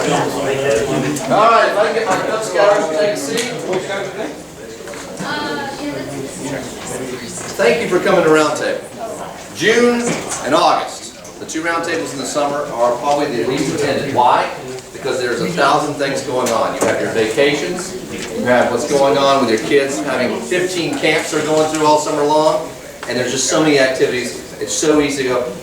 All right, if I can get my Cub Scouters to take a seat. Thank you for coming to Roundtable. June and August, the two roundtables in the summer, are probably the least attended. Why? Because there's 1,000 things going on. You have your vacations, you have what's going on with your kids, having 15 camps they're going through all summer long, and there's just so many activities. It's so easy to go,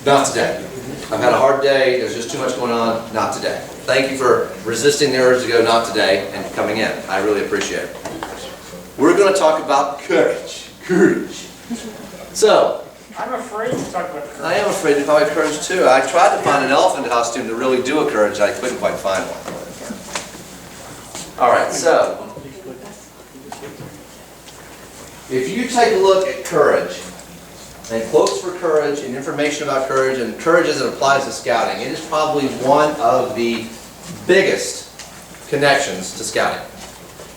not today. I've had a hard day, there's just too much going on, not today. Thank you for resisting the urge to go not today and coming in. I really appreciate it. We're going to talk about courage. Courage. So, I'm afraid to talk about courage. I am afraid to talk about courage too. I tried to find an elephant costume to really do a courage. I couldn't quite find one. All right, so if you take a look at courage and quotes for courage and information about courage and courage as it applies to scouting, it is probably one of the biggest connections to scouting.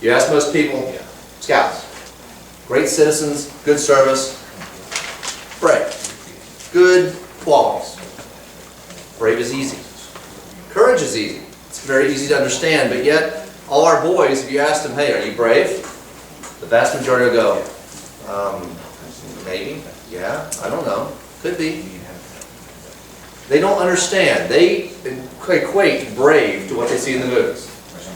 You ask most people, scouts, great citizens, good service, brave, good qualities. Brave is easy. Courage is easy. It's very easy to understand, but yet all our boys, if you ask them, hey, are you brave? The vast majority will go, maybe, yeah, I don't know, could be. They don't understand. They equate brave to what they see in the movies.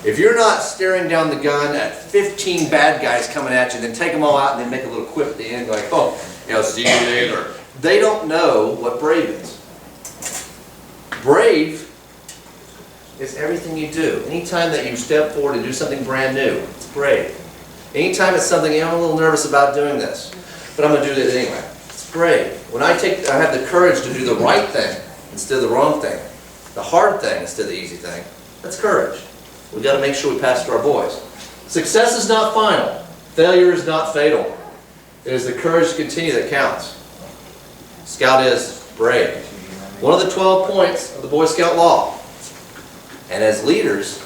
If you're not staring down the gun at 15 bad guys coming at you, then take them all out and then make a little quip at the end, like, oh, you know, see you later. They don't know what brave is. Brave is everything you do. Anytime that you step forward and do something brand new, it's brave. Anytime it's something, you know, I'm a little nervous about doing this, but I'm going to do it anyway. It's brave. When I have the courage to do the right thing instead of the wrong thing, the hard thing instead of the easy thing, that's courage. We've got to make sure we pass it to our boys. Success is not final. Failure is not fatal. It is the courage to continue that counts. Scout is brave. One of the 12 points of the Boy Scout law. And as leaders,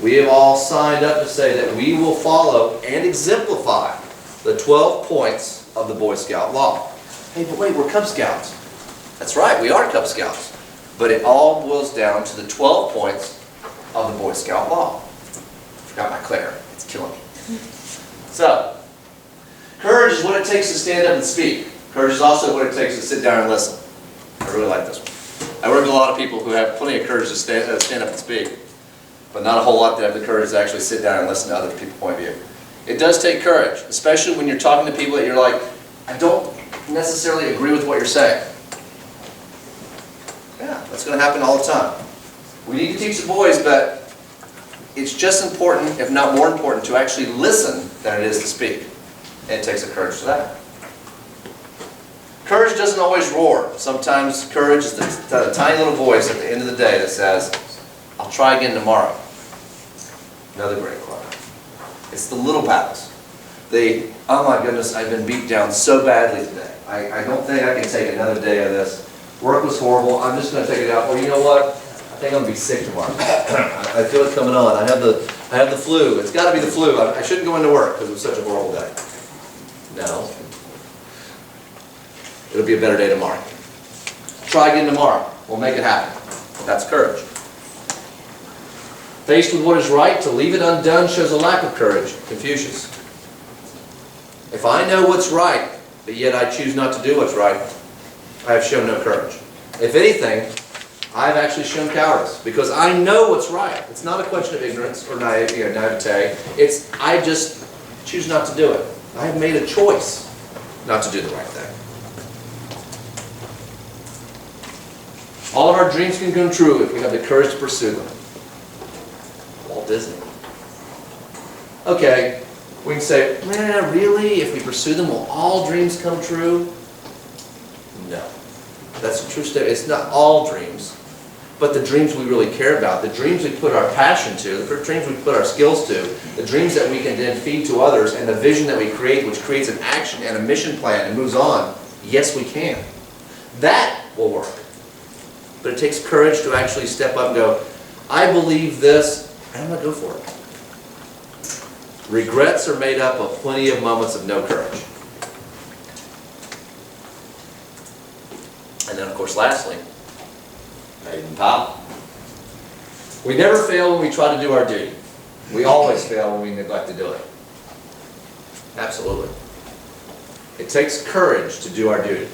we have all signed up to say that we will follow and exemplify the 12 points of the Boy Scout law. Hey, but wait, we're Cub Scouts. That's right, we are Cub Scouts. But it all boils down to the 12 points of the Boy Scout law. Forgot my Claire. It's killing me. So, courage is what it takes to stand up and speak. Courage is also what it takes to sit down and listen. I really like this one. I work with a lot of people who have plenty of courage to stand up and speak, but not a whole lot that have the courage to actually sit down and listen to other people's point of view. It does take courage, especially when you're talking to people that you're like, I don't necessarily agree with what you're saying. Yeah, that's going to happen all the time. We need to teach the boys, but it's just important, if not more important, to actually listen than it is to speak. And it takes a courage for that. Courage doesn't always roar. Sometimes courage is the tiny little voice at the end of the day that says, I'll try again tomorrow. Another great quote. It's the little battles. Oh my goodness, I've been beat down so badly today. I don't think I can take another day of this. Work was horrible. I'm just going to take it out. Well, you know what? I think I'm going to be sick tomorrow. I feel it coming on. I have the flu. It's got to be the flu. I shouldn't go into work because it was such a horrible day. No. It'll be a better day tomorrow. Try again tomorrow. We'll make it happen. That's courage. Faced with what is right, to leave it undone shows a lack of courage. Confucius. If I know what's right, but yet I choose not to do what's right, I have shown no courage. If anything, I've actually shown cowardice, because I know what's right. It's not a question of ignorance or naivete. It's I just choose not to do it. I have made a choice not to do the right thing. All of our dreams can come true if we have the courage to pursue them. Walt Disney. Okay, we can say, man, really? If we pursue them, will all dreams come true? No. That's a true statement. It's not all dreams, but the dreams we really care about, the dreams we put our passion to, the dreams we put our skills to, the dreams that we can then feed to others, and the vision that we create, which creates an action and a mission plan and moves on, yes, we can. That will work. But it takes courage to actually step up and go, I believe this, and I'm going to go for it. Regrets are made up of plenty of moments of no courage. And then, of course, lastly, Baden-Powell. We never fail when we try to do our duty. We always fail when we neglect to do it. Absolutely. It takes courage to do our duty.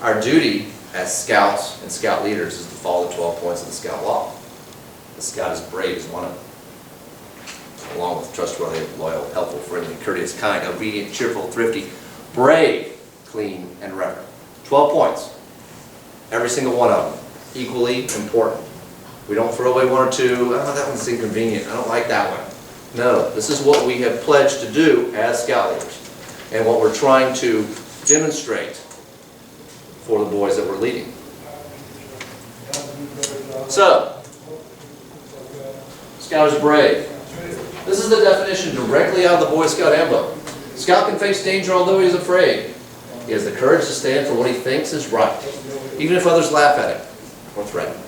Our duty as scouts and scout leaders is to follow the 12 points of the scout law. The scout is brave is one of them. Along with trustworthy, loyal, helpful, friendly, courteous, kind, obedient, cheerful, thrifty, brave, clean, and reverent. 12 points. Every single one of them. Equally important. We don't throw away one or two. Oh, that one's inconvenient. I don't like that one. No, this is what we have pledged to do as scout leaders. And what we're trying to demonstrate for the boys that we're leading. So, Scout is brave. This is the definition directly out of the Boy Scout Handbook. Scout can face danger although he is afraid. He has the courage to stand for what he thinks is right, even if others laugh at him or threaten him.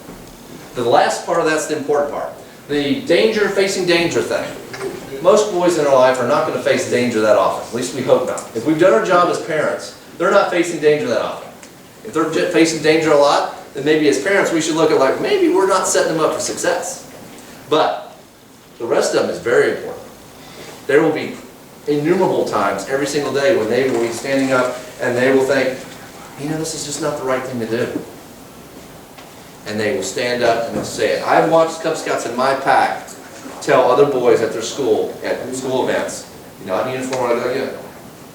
The last part of that's the important part. The facing danger thing. Most boys in our life are not going to face danger that often. At least we hope not. If we've done our job as parents, they're not facing danger that often. If they're facing danger a lot, then maybe as parents we should look at like, maybe we're not setting them up for success. But the rest of them is very important. There will be innumerable times every single day when they will be standing up and they will think, you know, this is just not the right thing to do. And they will stand up and they'll say it. I've watched Cub Scouts in my pack tell other boys at their school, at school events, you know, I'm uniform,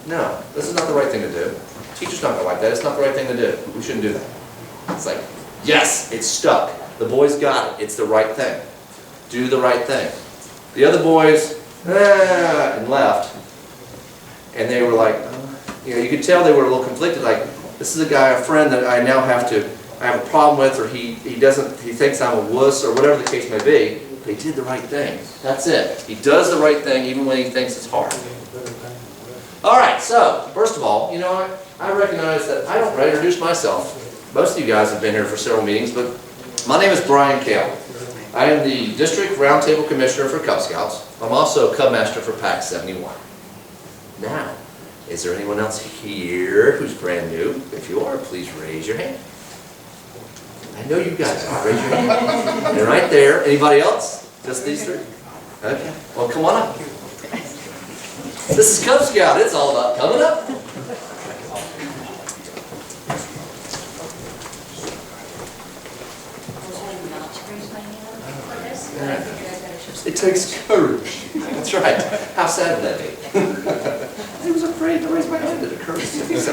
no, this is not the right thing to do. Teacher's not going to like that. It's not the right thing to do. We shouldn't do that. It's like, yes, it's stuck. The boys got it. It's the right thing. Do the right thing. The other boys, and left. And they were like, you know, you could tell they were a little conflicted. Like, this is a guy, a friend that I now have a problem with, or he thinks I'm a wuss, or whatever the case may be. But he did the right thing. That's it. He does the right thing even when he thinks it's hard. All right, so, first of all, you know, I recognize that I don't introduce myself. Most of you guys have been here for several meetings, but my name is Brian Kale. I am the District Roundtable Commissioner for Cub Scouts. I'm also Cub Master for Pack 71. Now, is there anyone else here who's brand new? If you are, please raise your hand. I know you guys are. Raise your hand. And right there. Anybody else? Just these three? Okay. Well, come on up. This is Cub Scout. It's all about coming up. It takes courage. That's right. How sad would that be? I was afraid to raise my hand to the courage. That's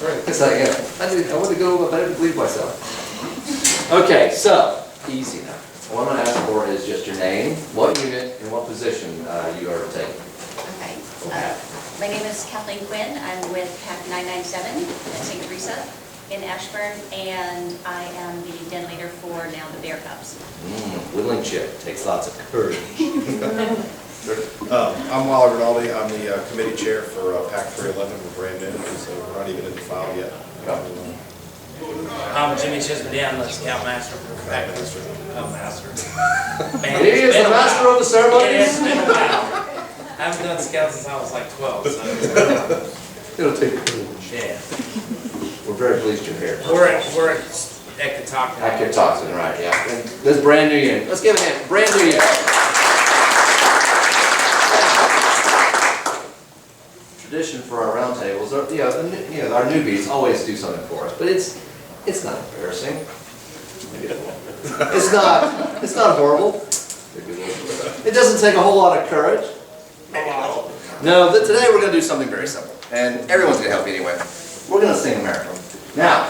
right. It's like, yeah, I want to go, but I didn't believe myself. Okay, so, easy now. What I'm going to ask for is just your name, what unit, and what position you are taking. Okay. My name is Kathleen Quinn. I'm with Pack 997 at St. Teresa in Ashburn, and I am the den leader for now the Bear Cubs. Whittling chip takes lots of courage. I'm Wally Rinaldi. I'm the committee chair for Pack 311. We're brand new, so we're not even in the file yet. I'm Jimmy Chisholm. I'm the Scout Master for Pack District. Master. Man, He is the master of the ceremonies. It's been a while. I haven't done Scouts since I was like 12, so. It'll take courage. Yeah. We're very pleased you're here. We're at Ekatoxin. Ekatoxin, right, yeah. And this brand new unit. Let's give it a hand. Brand new unit. Tradition for our roundtables, our newbies always do something for us, but it's not embarrassing. It's not horrible. It doesn't take a whole lot of courage. No, today we're going to do something very simple, and everyone's going to help you anyway. We're going to sing America. Now,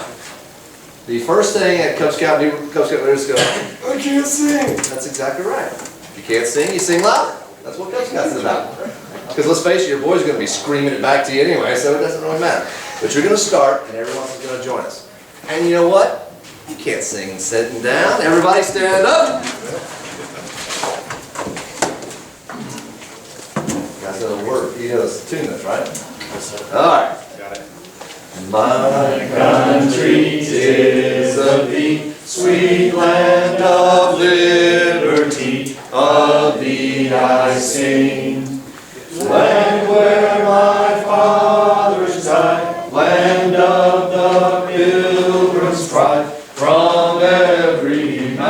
the first thing at Cub Scout leaders go, I can't sing. That's exactly right. If you can't sing, you sing louder. That's what Cub Scouts is about. Because let's face it, your boy's going to be screaming it back to you anyway, so it doesn't really matter. But you're going to start, and everyone else is going to join us. And you know what? You can't sing sitting down. Everybody stand up. That's a word. You know, tune this, right? All right. Got it. My country, 'tis of thee, sweet land of liberty, of thee I sing. Land where my fathers died, land of the pilgrim's pride, from every mountain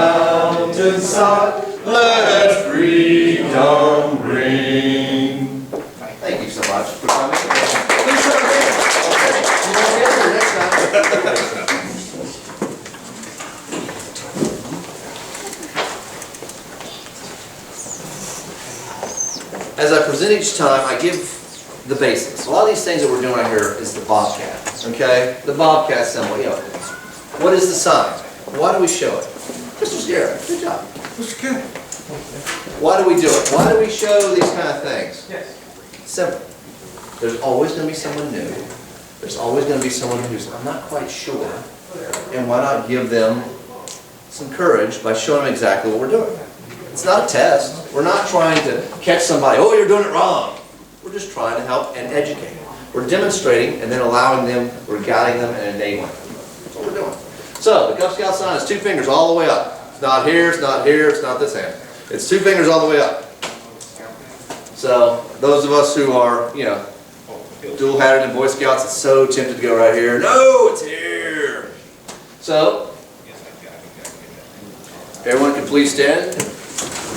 sought, let freedom ring. Thank you so much for coming. Please show your hand. You won't get here next time. As I present each time, I give the basics. A lot of these things that we're doing right here is the bobcat, okay? The bobcat symbol, you know. What is the sign? Why do we show it? Mr. Scarra, good job. Mr. Kale. Why do we do it? Why do we show these kind of things? Yes. Simple. There's always going to be someone new. There's always going to be someone who's, I'm not quite sure. And why not give them some courage by showing them exactly what we're doing? It's not a test. We're not trying to catch somebody, oh, you're doing it wrong. We're just trying to help and educate. We're demonstrating and then allowing them, we're guiding them and enabling them. That's what we're doing. So, the Cub Scout sign is 2 fingers all the way up. It's not here, it's not here, it's not this hand. It's 2 fingers all the way up. So, those of us who are, you know, dual-hatted in Boy Scouts, it's so tempted to go right here. No, it's here. So, everyone can please stand.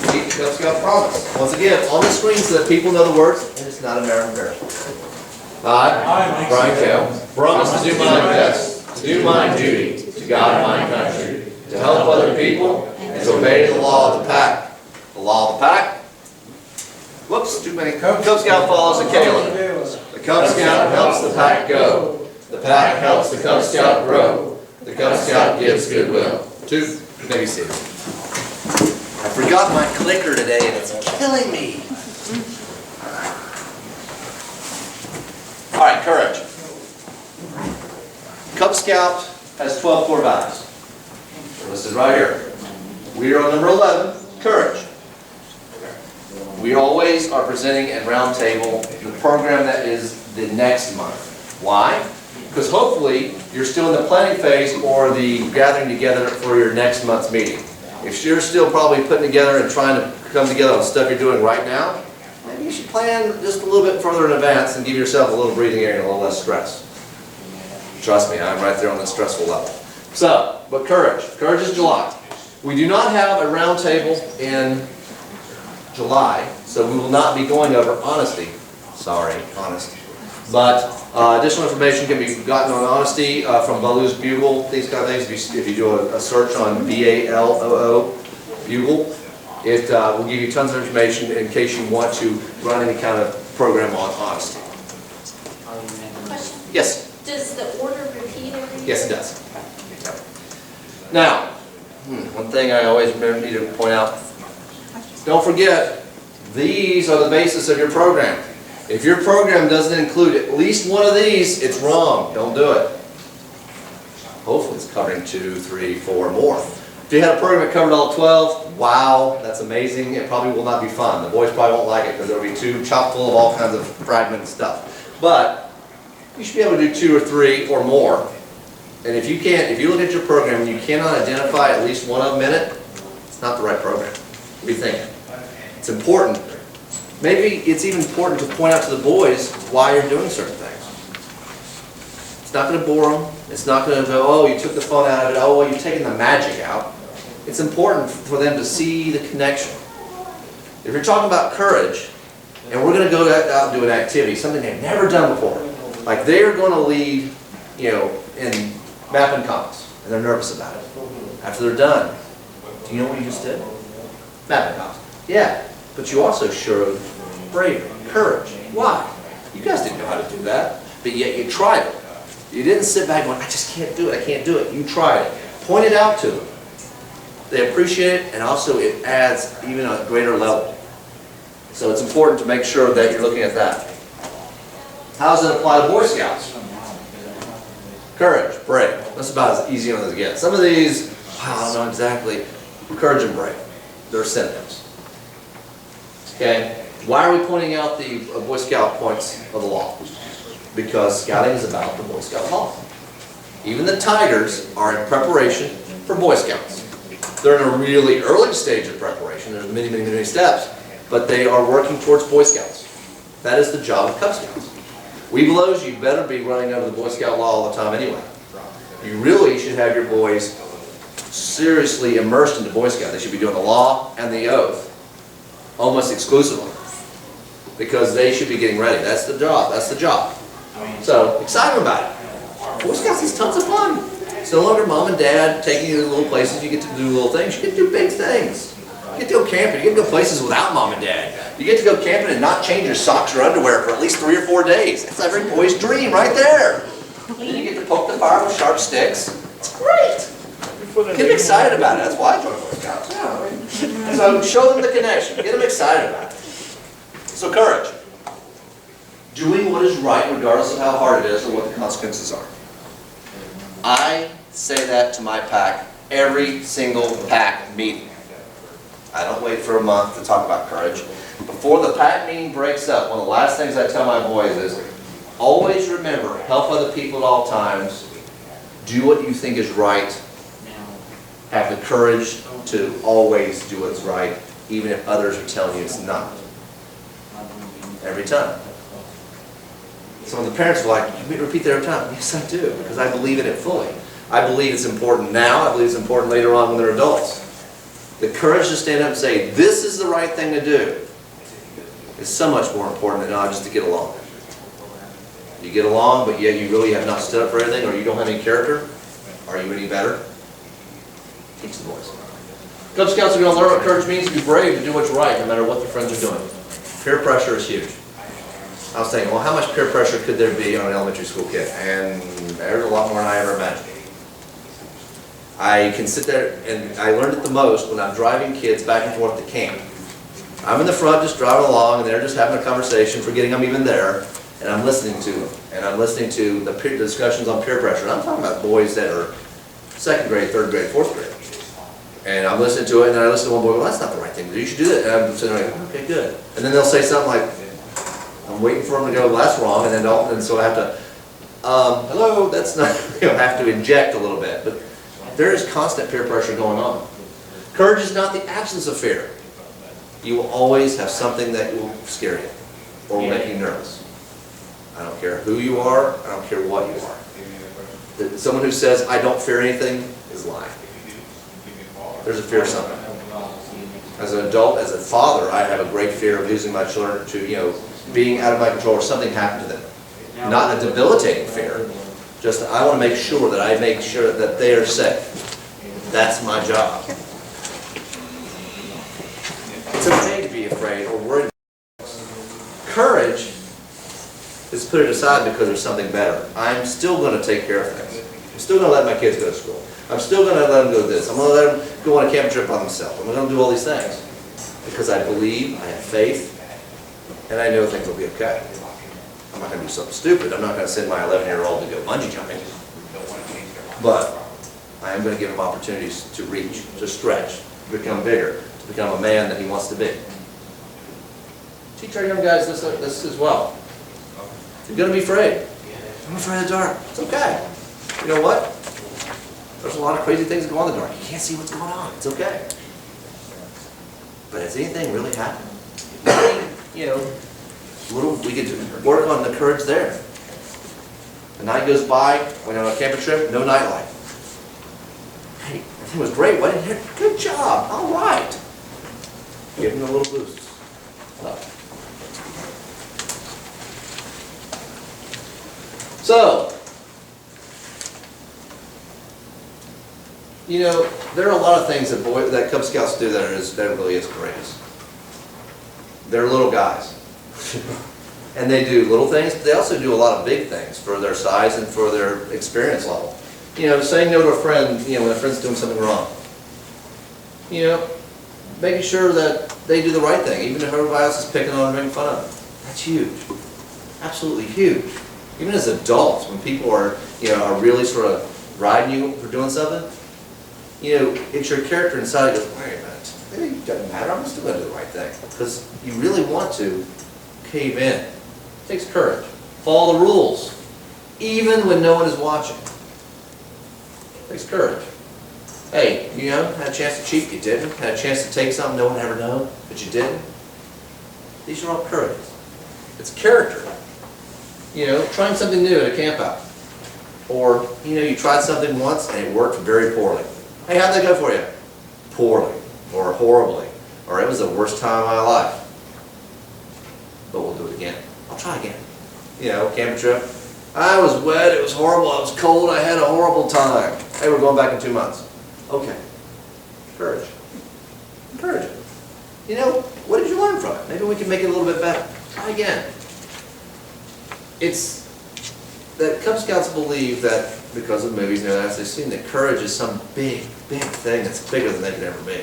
Repeat the Cub Scout promise. Once again, on the screen so that people know the words, and it's not American embarrassment. I, Brian Kale, promise to do my best, to do my duty, to guide my country, to help other people, and to obey the law of the pack. The law of the pack? Whoops, too many. Cub Scout follows the Kale. The Cub Scout helps the pack go. The pack helps the Cub Scout grow. The Cub Scout gives goodwill. 2, maybe see. I forgot my clicker today and it's killing me. All right, courage. Cub Scout has 12 core values. They're listed right here. We are on number 11, courage. We always are presenting at Roundtable the program that is the next month. Why? Because hopefully you're still in the planning phase or the gathering together for your next month's meeting. If you're still probably putting together and trying to come together on stuff you're doing right now, maybe you should plan just a little bit further in advance and give yourself a little breathing area and a little less stress. Trust me, I'm right there on the stressful level. So, but courage. Courage is July. We do not have a roundtable in July, so we will not be going over honesty. Sorry, honest. But additional information can be gotten on honesty from Baloo's Bugle, these kind of things. If you do a search on B-A-L-O-O, Bugle, it will give you tons of information in case you want to run any kind of program on honesty. Question? Yes? Does the order repeat every year? Yes, it does. Now, one thing I always need to point out, don't forget, these are the basis of your program. If your program doesn't include at least one of these, it's wrong. Don't do it. Hopefully it's covering 2, 3, 4 more. If you had a program that covered all 12, wow, that's amazing. It probably will not be fun. The boys probably won't like it because there will be too chock full of all kinds of fragmented stuff. But you should be able to do 2 or 3 or more. And if you can't, if you look at your program and you cannot identify at least one of them in it, it's not the right program. Rethink it. It's important. Maybe it's even important to point out to the boys why you're doing certain things. It's not going to bore them. It's not going to go, oh, you took the fun out of it. Oh, well, you're taking the magic out. It's important for them to see the connection. If you're talking about courage, and we're going to go out and do an activity, something they've never done before, like they're going to lead, you know, in map and compass, and they're nervous about it. After they're done, do you know what you just did? Map and compass. Yeah, but you also showed bravery, courage. Why? You guys didn't know how to do that, but yet you tried it. You didn't sit back going, I just can't do it, I can't do it. You tried it. Point it out to them. They appreciate it, and also it adds even a greater level. So it's important to make sure that you're looking at that. How does it apply to Boy Scouts? Courage, brave. That's about as easy as it gets. Some of these, wow, I don't know exactly. Courage and brave. They're synonyms. Okay? Why are we pointing out the Boy Scout points of the law? Because scouting is about the Boy Scout law. Even the Tigers are in preparation for Boy Scouts. They're in a really early stage of preparation. There's many, many, many steps. But they are working towards Boy Scouts. That is the job of Cub Scouts. Weebelows, you better be running under the Boy Scout law all the time anyway. You really should have your boys seriously immersed into Boy Scout. They should be doing the law and the oath almost exclusively, because they should be getting ready. That's the job. That's the job. So excite them about it. Boy Scouts is tons of fun. It's no longer mom and dad taking you to little places. You get to do little things. You get to do big things. You get to go camping. You get to go places without mom and dad. You get to go camping and not change your socks or underwear for at least 3 or 4 days. That's every boy's dream right there. You get to poke the fire with sharp sticks. It's great. Get them excited about it. That's why I joined Boy Scouts. Yeah. So show them the connection. Get them excited about it. So courage. Doing what is right regardless of how hard it is or what the consequences are. I say that to my pack every single pack meeting. I don't wait for a month to talk about courage. Before the pack meeting breaks up, one of the last things I tell my boys is, always remember, help other people at all times, do what you think is right, have the courage to always do what's right, even if others are telling you it's not. Every time. Some of the parents are like, you repeat that every time. Yes, I do, because I believe in it fully. I believe it's important now, I believe it's important later on when they're adults. The courage to stand up and say, this is the right thing to do, is so much more important than not just to get along. You get along, but yet you really have not stood up for anything, or you don't have any character. Are you any better? Teach the boys. Cub Scouts are going to learn what courage means to be brave, to do what's right, no matter what their friends are doing. Peer pressure is huge. I was thinking, well, how much peer pressure could there be on an elementary school kid? And there's a lot more than I ever imagined. I can sit there, and I learned it the most when I'm driving kids back and forth to camp. I'm in the front just driving along, and they're just having a conversation, forgetting I'm even there, and I'm listening to them. And I'm listening to the discussions on peer pressure. And I'm talking about boys that are 2nd grade, 3rd grade, 4th grade. And I'm listening to it, and then I listen to one boy, well, that's not the right thing to do. You should do that. And I'm sitting there like, okay, good. And then they'll say something like, I'm waiting for them to go, well, that's wrong. And then and so I have to, hello, that's not, I have to inject a little bit. But there is constant peer pressure going on. Courage is not the absence of fear. You will always have something that will scare you or will make you nervous. I don't care who you are, I don't care what you are. Someone who says, I don't fear anything, is lying. There's a fear of something. As an adult, as a father, I have a great fear of losing my children to, being out of my control or something happened to them. Not a debilitating fear, just I want to make sure that I make sure that they are safe. That's my job. It's okay to be afraid or worried. Courage is put it aside because there's something better. I'm still going to take care of things. I'm still going to let my kids go to school. I'm still going to let them go to this. I'm going to let them go on a camping trip by themselves. I'm going to do all these things because I believe, I have faith, and I know things will be okay. I'm not going to do something stupid. I'm not going to send my 11-year-old to go bungee jumping. But I am going to give him opportunities to reach, to stretch, to become bigger, to become a man that he wants to be. Teach our young guys this as well. You're going to be afraid. I'm afraid of the dark. It's okay. You know what? There's a lot of crazy things that go on in the dark. You can't see what's going on. It's okay. But has anything really happened? We could work on the courage there. The night goes by, went on a camping trip, no nightlight. Hey, everything was great. What didn't you? Good job. All right. Give them a little boost. So, there are a lot of things that Cub Scouts do that really is courageous. They're little guys. And they do little things, but they also do a lot of big things for their size and for their experience level. Saying no to a friend, when a friend's doing something wrong. Making sure that they do the right thing, even if everybody else is picking on them and making fun of them. That's huge. Absolutely huge. Even as adults, when people are really sort of riding you for doing something, it's your character inside that goes, wait a minute, maybe it doesn't matter, I'm still going to do the right thing. Because you really want to cave in. It takes courage. Follow the rules, even when no one is watching. It takes courage. Hey, had a chance to cheat, you didn't. Had a chance to take something no one ever known, but you didn't. These are all courage. It's character. Trying something new at a camp out. Or, you tried something once and it worked very poorly. Hey, how'd that go for you? Poorly, or horribly, or it was the worst time of my life. But we'll do it again. I'll try again. You know, camping trip. I was wet, it was horrible, I was cold, I had a horrible time. Hey, we're going back in 2 months. Okay. Encourage. Encourage it. You know, what did you learn from it? Maybe we can make it a little bit better. Try again. It's that Cub Scouts believe that because of movies and everything else, they've seen that courage is some big, big thing that's bigger than they could ever be.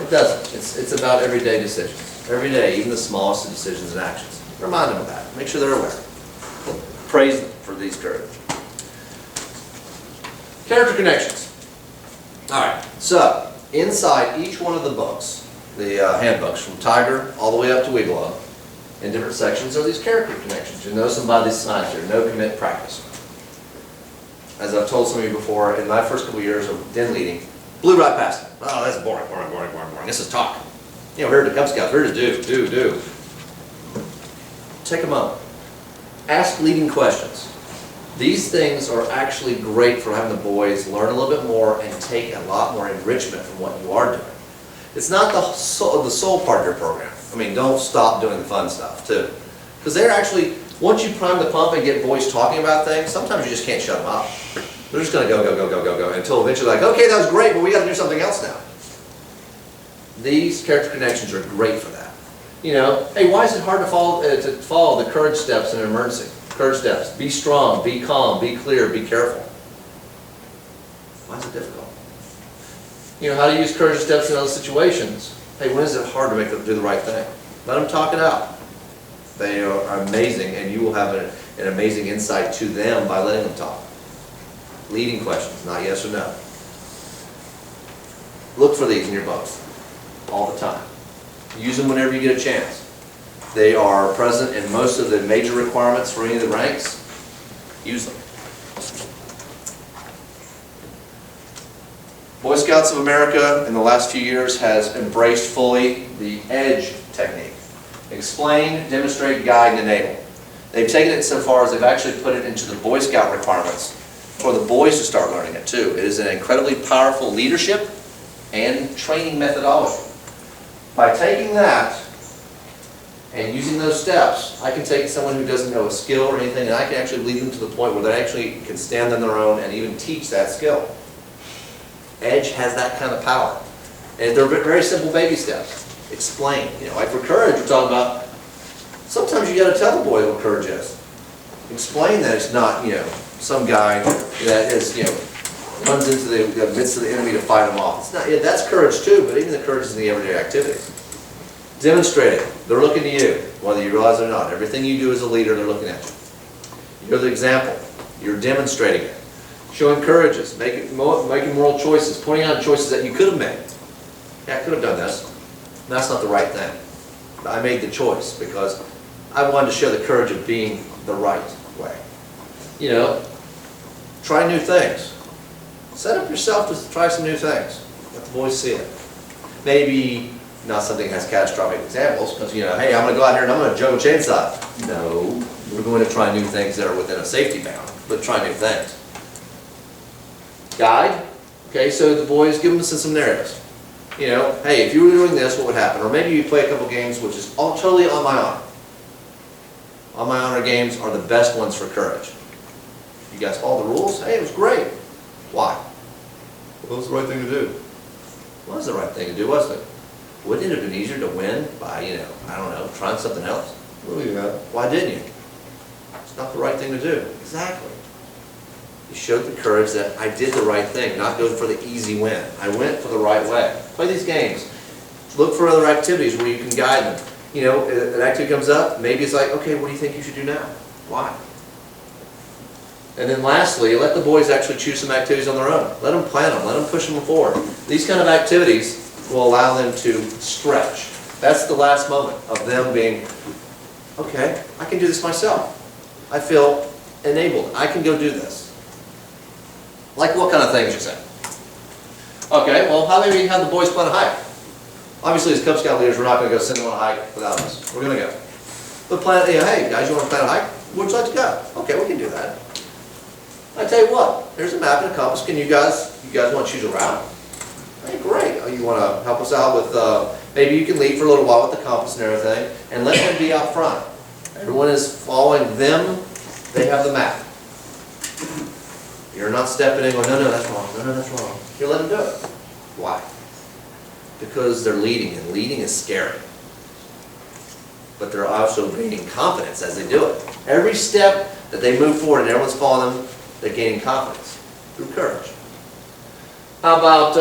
It doesn't. It's about everyday decisions. Every day, even the smallest of decisions and actions. Remind them of that. Make sure they're aware. Praise them for these courage. Character connections. All right. So, inside each one of the books, the handbooks from Tiger all the way up to Weeblo, in different sections are these character connections. You notice them by these signs here, no, commit, practice. As I've told some of you before, in my first couple years of den leading, blew right past it. Oh, that's boring. This is talk. You know, we're here to Cub Scouts, we're here to do. Take a moment. Ask leading questions. These things are actually great for having the boys learn a little bit more and take a lot more enrichment from what you are doing. It's not the sole part of your program. I mean, don't stop doing the fun stuff, too. Because they're actually, once you prime the pump and get boys talking about things, sometimes you just can't shut them up. They're just going to go, until eventually like, okay, that was great, but we got to do something else now. These character connections are great for that. You know, hey, why is it hard to follow the courage steps in an emergency? Courage steps. Be strong, be calm, be clear, be careful. Why is it difficult? You know, how to use courage steps in other situations. Hey, when is it hard to make them do the right thing? Let them talk it out. They are amazing, and you will have an amazing insight to them by letting them talk. Leading questions, not yes or no. Look for these in your books all the time. Use them whenever you get a chance. They are present in most of the major requirements for any of the ranks. Use them. Boy Scouts of America in the last few years has embraced fully the EDGE technique. Explain, demonstrate, guide, and enable. They've taken it so far as they've actually put it into the Boy Scout requirements for the boys to start learning it too. It is an incredibly powerful leadership and training methodology. By taking that and using those steps, I can take someone who doesn't know a skill or anything, and I can actually lead them to the point where they actually can stand on their own and even teach that skill. EDGE has that kind of power. And they're very simple baby steps. Explain. You know, like for courage, we're talking about, sometimes you got to tell the boy what courage is. Explain that it's not, you know, some guy that is, you know, runs into the midst of the enemy to fight him off. It's not, yeah, that's courage too, but even the courage is in the everyday activities. Demonstrate it. They're looking to you, whether you realize it or not. Everything you do as a leader, they're looking at you. You're the example. You're demonstrating it. Showing courages, making moral choices, pointing out choices that you could have made. Yeah, I could have done this. That's not the right thing. But I made the choice because I wanted to show the courage of being the right way. You know, try new things. Set up yourself to try some new things. Let the boys see it. Maybe not something that has catastrophic examples, because, you know, hey, I'm going to go out here and I'm going to juggle chainsaw. No, we're going to try new things that are within a safety bound, but try new things. Guide. Okay, so the boys, give them some scenarios. You know, hey, if you were doing this, what would happen? Or maybe you play a couple games which is all totally on my honor. On my honor games are the best ones for courage. You guys follow the rules? Hey, it was great. Why? Well, it was the right thing to do. It was the right thing to do, wasn't it? Wouldn't it have been easier to win by, you know, I don't know, trying something else? Well, yeah. Why didn't you? It's not the right thing to do. Exactly. You showed the courage that I did the right thing, not go for the easy win. I went for the right way. Play these games. Look for other activities where you can guide them. You know, an activity comes up, maybe it's like, okay, what do you think you should do now? Why? And then lastly, let the boys actually choose some activities on their own. Let them plan them. Let them push them forward. These kind of activities will allow them to stretch. That's the last moment of them being, okay, I can do this myself. I feel enabled. I can go do this. Like what kind of things you say? Okay, well, how maybe have the boys plan a hike? Obviously, as Cub Scout leaders, we're not going to go send them on a hike without us. We're going to go. But plan, you know, hey, guys, you want to plan a hike? Where'd you like to go? Okay, we can do that. I tell you what, here's a map and a compass. Can you guys, You guys want to choose a route? Hey, great. Oh, you want to help us out with, maybe you can lead for a little while with the compass and everything, and let them be out front. Everyone is following them. They have the map. You're not stepping in going, no, that's wrong. No, that's wrong. You let them do it. Why? Because they're leading, and leading is scary. But they're also gaining confidence as they do it. Every step that they move forward and everyone's following them, they're gaining confidence through courage. How about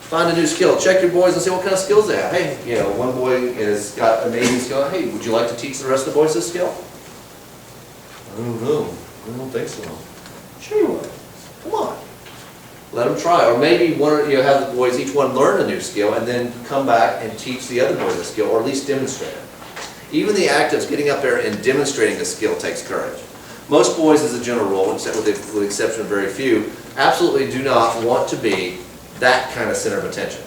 find a new skill? Check your boys and see what kind of skills they have. Hey, one boy has got amazing skill. Hey, would you like to teach the rest of the boys this skill? I don't know. I don't think so. Sure you would. Come on. Let them try. Or maybe have the boys each one learn a new skill and then come back and teach the other boys a skill, or at least demonstrate it. Even the act of getting up there and demonstrating the skill takes courage. Most boys, as a general rule, except with the exception of very few, absolutely do not want to be that kind of center of attention.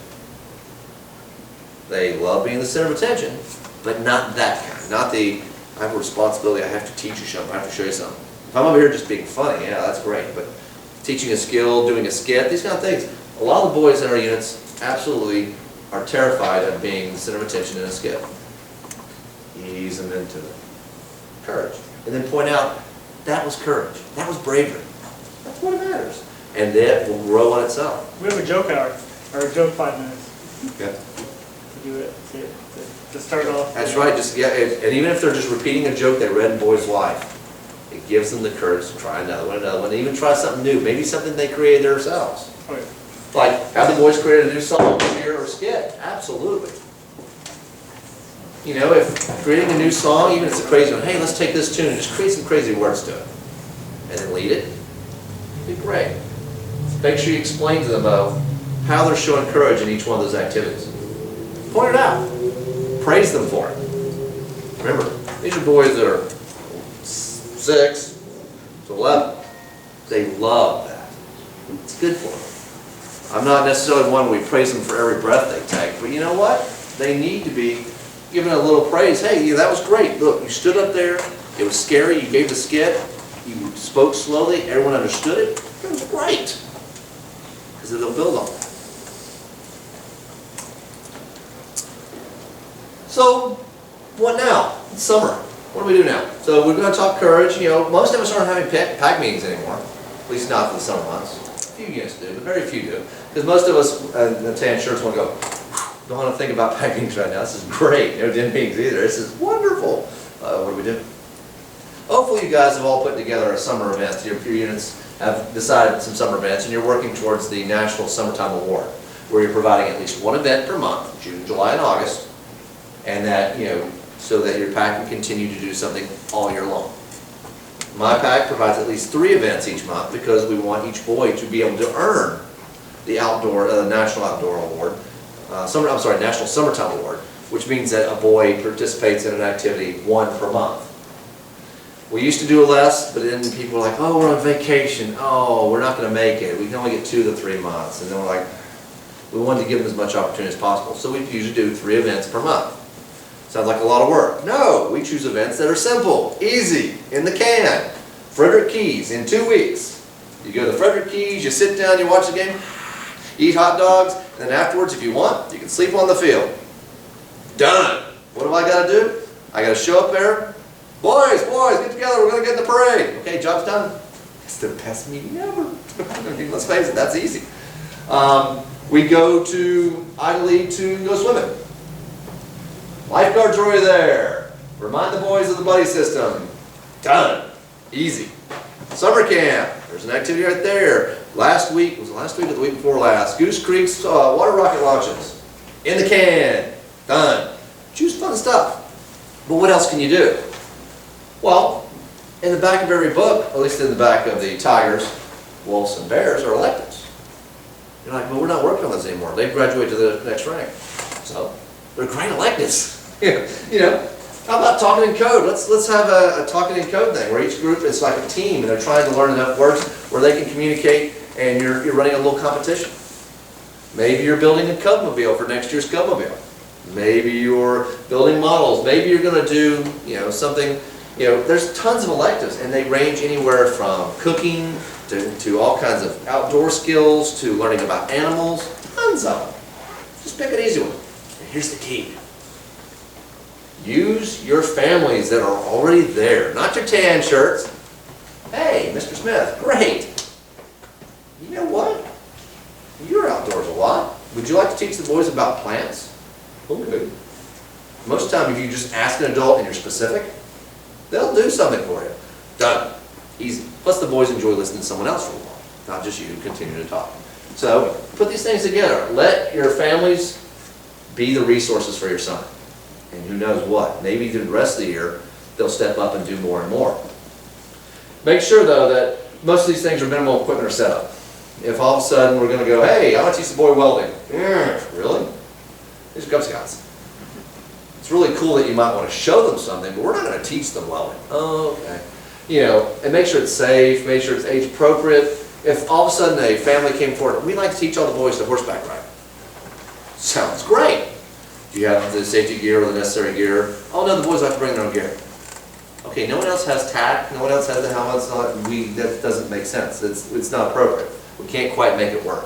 They love being the center of attention, but not that kind. Not the, I have a responsibility, I have to teach you something, I have to show you something. If I'm over here just being funny, yeah, that's great, but teaching a skill, doing a skit, these kind of things, a lot of the boys in our units absolutely are terrified of being the center of attention in a skit. Ease them into it. Courage. And then point out, that was courage. That was bravery. That's what matters. And that will grow on itself. We have a joke hour, or a joke 5 minutes Okay. to do it, to start off. That's right. Just and even if they're just repeating a joke they read in Boy's Life, it gives them the courage to try another one, and even try something new. Maybe something they created themselves. Oh, yeah. Like, have the boys create a new song here or skit? Absolutely. If creating a new song, even if it's a crazy one, hey, let's take this tune and just create some crazy words to it. And then lead it. It'd be great. Make sure you explain to them how they're showing courage in each one of those activities. Point it out. Praise them for it. Remember, these are boys that are 6 to 11. They love that. It's good for them. I'm not necessarily one we praise them for every breath they take, but you know what? They need to be given a little praise. Hey, that was great. Look, you stood up there. It was scary. You gave the skit. You spoke slowly. Everyone understood it. It was great. Because they'll build on that. So, what now? It's summer. What do we do now? So we're going to talk courage. Most of us aren't having pack meetings anymore. At least not for the summer months. A few units do, but very few do. Because most of us, the tan shirts, want to go, don't want to think about pack meetings right now. This is great. No den meetings either. This is wonderful. What do we do? Hopefully you guys have all put together a summer event. Your units have decided some summer events, and you're working towards the National Summertime Award, where you're providing at least one event per month, June, July, and August, and that, so that your pack can continue to do something all year long. My pack provides at least 3 events each month because we want each boy to be able to earn the National Outdoor Award, National Summertime Award, which means that a boy participates in an activity 1 per month. We used to do less, but then people were like, oh, we're on vacation. Oh, we're not going to make it. We can only get 2 to 3 months. And then we're like, we wanted to give them as much opportunity as possible. So we usually do 3 events per month. Sounds like a lot of work. No, we choose events that are simple, easy, in the can. Frederick Keys in 2 weeks. You go to the Frederick Keys, you sit down, you watch the game, eat hot dogs, and then afterwards, if you want, you can sleep on the field. Done. What have I got to do? I got to show up there. Boys, get together, we're going to get in the parade. Okay, job's done. It's the best meeting ever. Let's face it, that's easy. We go to Idly to go swimming. Lifeguards are already there. Remind the boys of the buddy system. Done. Easy. Summer camp. There's an activity right there. Last week or the week before last. Goose Creek's water rocket launches. In the can. Done. Choose fun stuff. But what else can you do? Well, in the back of every book, at least in the back of the Tigers, Wolves, and Bears, are electives. You're like, well, we're not working on those anymore. They've graduated to the next rank. So, they're great electives. How about talking in code? Let's have a talking in code thing where each group is like a team and they're trying to learn enough words where they can communicate, and you're running a little competition. Maybe you're building a Cubmobile for next year's Cubmobile. Maybe you're building models. Maybe you're going to do something You know, there's tons of electives, and they range anywhere from cooking to all kinds of outdoor skills to learning about animals, tons of them. Just pick an easy one. And here's the key. Use your families that are already there, not your tan shirts. Hey, Mr. Smith, great. You know what? You're outdoors a lot. Would you like to teach the boys about plants? Okay. Most of the time, if you just ask an adult and you're specific, they'll do something for you. Done. Easy. Plus, the boys enjoy listening to someone else for a while, not just you continue to talk. So, put these things together. Let your families be the resources for your son. And who knows what? Maybe through the rest of the year, they'll step up and do more and more. Make sure, though, that most of these things are minimal equipment or setup. If all of a sudden we're going to go, hey, I want to teach the boy welding. Really? These are Cub Scouts. It's really cool that you might want to show them something, but we're not going to teach them welding. Oh, okay. You know, and make sure it's safe, make sure it's age appropriate. If all of a sudden a family came forward, we'd like to teach all the boys to horseback ride. Sounds great. Do you have the safety gear or the necessary gear? Oh no, the boys have to bring their own gear. Okay, no one else has tack, no one else has the helmets, that doesn't make sense. It's not appropriate. We can't quite make it work.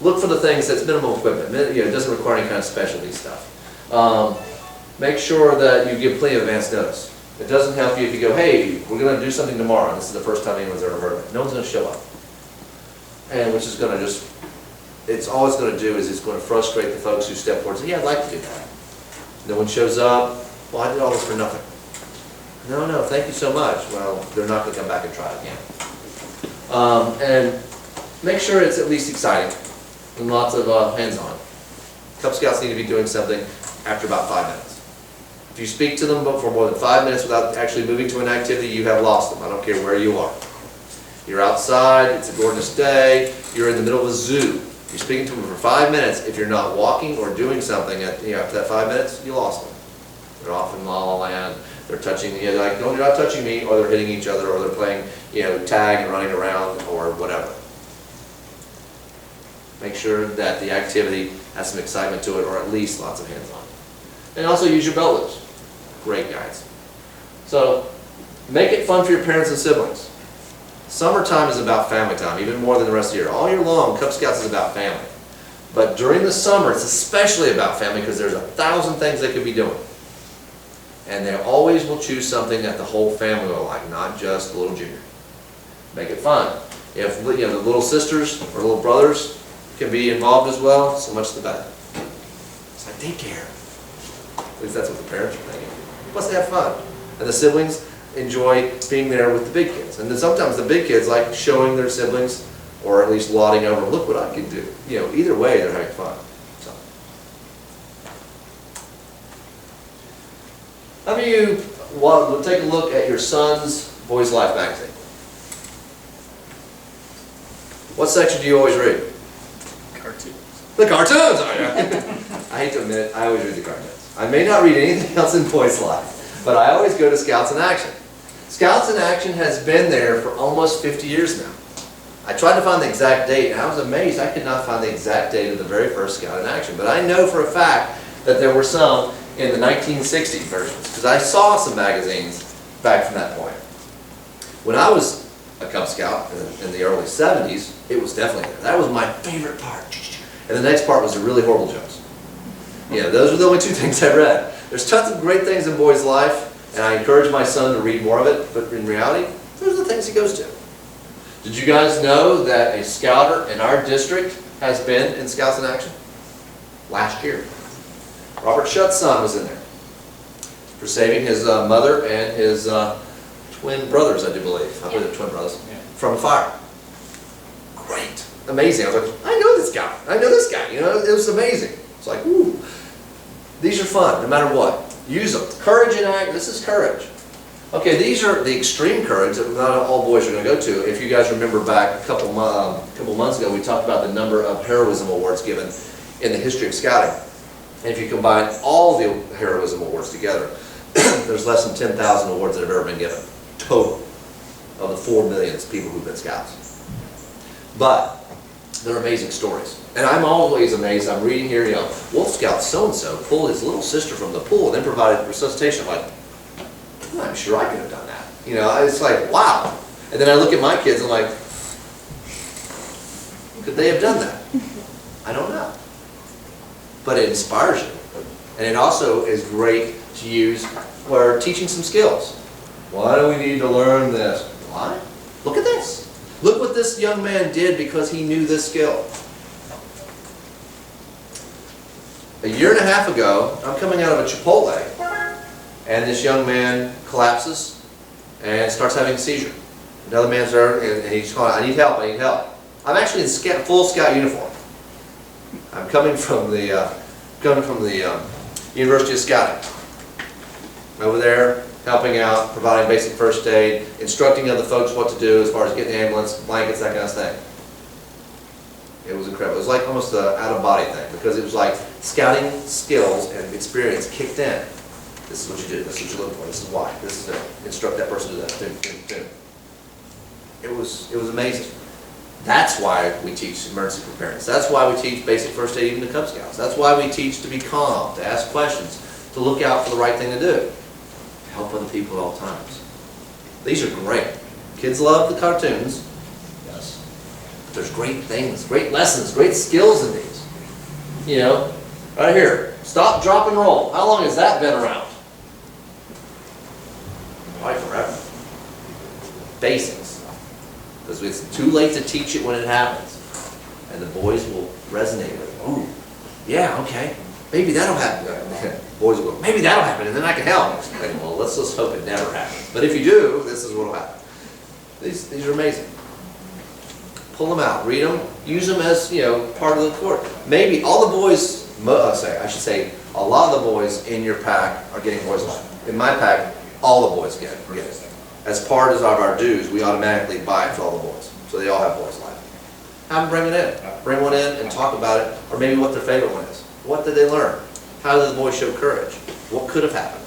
Look for the things that's minimal equipment. You know, it doesn't require any kind of specialty stuff. Make sure that you give plenty of advance notice. It doesn't help you if you go, hey, we're going to do something tomorrow, and this is the first time anyone's ever heard of it. No one's going to show up. And which is going to just, it's all it's going to do is it's going to frustrate the folks who step forward and say, yeah, I'd like to do that. No one shows up. Well, I did all this for nothing. No, thank you so much. Well, they're not going to come back and try again. And make sure it's at least exciting and lots of hands-on. Cub Scouts need to be doing something after about 5 minutes. If you speak to them for more than 5 minutes without actually moving to an activity, you have lost them. I don't care where you are. You're outside, it's a gorgeous day, you're in the middle of a zoo. You're speaking to them for 5 minutes. If you're not walking or doing something after that 5 minutes, you lost them. They're off in La La Land. They're touching, like, no, you're not touching me, or they're hitting each other, or they're playing, tag and running around, or whatever. Make sure that the activity has some excitement to it, or at least lots of hands-on. And also use your belt loops. Great guides. So, make it fun for your parents and siblings. Summertime is about family time, even more than the rest of the year. All year long, Cub Scouts is about family. But during the summer, it's especially about family because there's 1,000 things they could be doing. And they always will choose something that the whole family will like, not just the little junior. Make it fun. If the little sisters or little brothers can be involved as well, so much the better. It's like daycare. At least that's what the parents are thinking. Plus they have fun. And the siblings enjoy being there with the big kids. And then sometimes the big kids like showing their siblings, or at least lauding over, look what I can do. Either way, they're having fun. So. How many of you will take a look at your son's Boys Life magazine? What section do you always read? Cartoons. The cartoons! I hate to admit it, I always read the cartoons. I may not read anything else in Boys Life, but I always go to Scouts in Action. Scouts in Action has been there for almost 50 years now. I tried to find the exact date, and I was amazed I could not find the exact date of the very first Scout in Action. But I know for a fact that there were some in the 1960s versions, because I saw some magazines back from that point. When I was a Cub Scout in the early 70s, it was definitely there. That was my favorite part. And the next part was the really horrible jokes. Those were the only two things I read. There's tons of great things in Boys Life, and I encourage my son to read more of it, but in reality, those are the things he goes to. Did you guys know that a Scouter in our district has been in Scouts in Action? Last year. Robert Shutt's son was in there for saving his mother and his twin brothers, I do believe. I believe they're twin brothers, from a fire. Great. Amazing. I was like, I know this guy. I know this guy. It was amazing. It's like, ooh. These are fun, no matter what. Use them. Courage in act. This is courage. Okay, these are the extreme courage that not all boys are going to go to. If you guys remember back a couple months ago, we talked about the number of heroism awards given in the history of scouting. And if you combine all the heroism awards together, there's less than 10,000 awards that have ever been given, total, of the 4 million people who've been scouts. But they're amazing stories. And I'm always amazed. I'm reading here, Wolf Scout so-and-so pulled his little sister from the pool and then provided resuscitation. I'm like, I'm sure I could have done that. You know, it's like, wow. And then I look at my kids, I'm like, could they have done that? I don't know. But it inspires you. And it also is great to use for teaching some skills. Why do we need to learn this? Why? Look at this. Look what this young man did because he knew this skill. A year and a half ago, I'm coming out of a Chipotle, and this young man collapses and starts having a seizure. Another man's there, and he's calling, I need help, I need help. I'm actually in full scout uniform. I'm coming from the University of Scouting. Over there, helping out, providing basic first aid, instructing other folks what to do as far as getting the ambulance, blankets, that kind of thing. It was incredible. It was like almost an out-of-body thing, because it was like scouting skills and experience kicked in. This is what you do, this is what you're looking for, this is why, this is it. Instruct that person to do that. Boom, boom, boom. It was amazing. That's why we teach emergency preparedness. That's why we teach basic first aid even to Cub Scouts. That's why we teach to be calm, to ask questions, to look out for the right thing to do, to help other people at all times. These are great. Kids love the cartoons. Yes. But there's great things, great lessons, great skills in these. You know, right here. Stop, drop, and roll. How long has that been around? Probably forever. Basics. Because it's too late to teach it when it happens. And the boys will resonate with it. Oh, yeah, okay. Maybe that'll happen. Boys will go, maybe that'll happen, and then I can help. Like, well, let's just hope it never happens. But if you do, this is what will happen. These are amazing. Pull them out, read them, use them as, you know, part of the course. Maybe all the boys, I should say, a lot of the boys in your pack are getting Boys Life. In my pack, all the boys get it. As part of our dues, we automatically buy it for all the boys. So they all have Boys Life. Have them bring it in. Bring one in and talk about it, or maybe what their favorite one is. What did they learn? How did the boy show courage? What could have happened?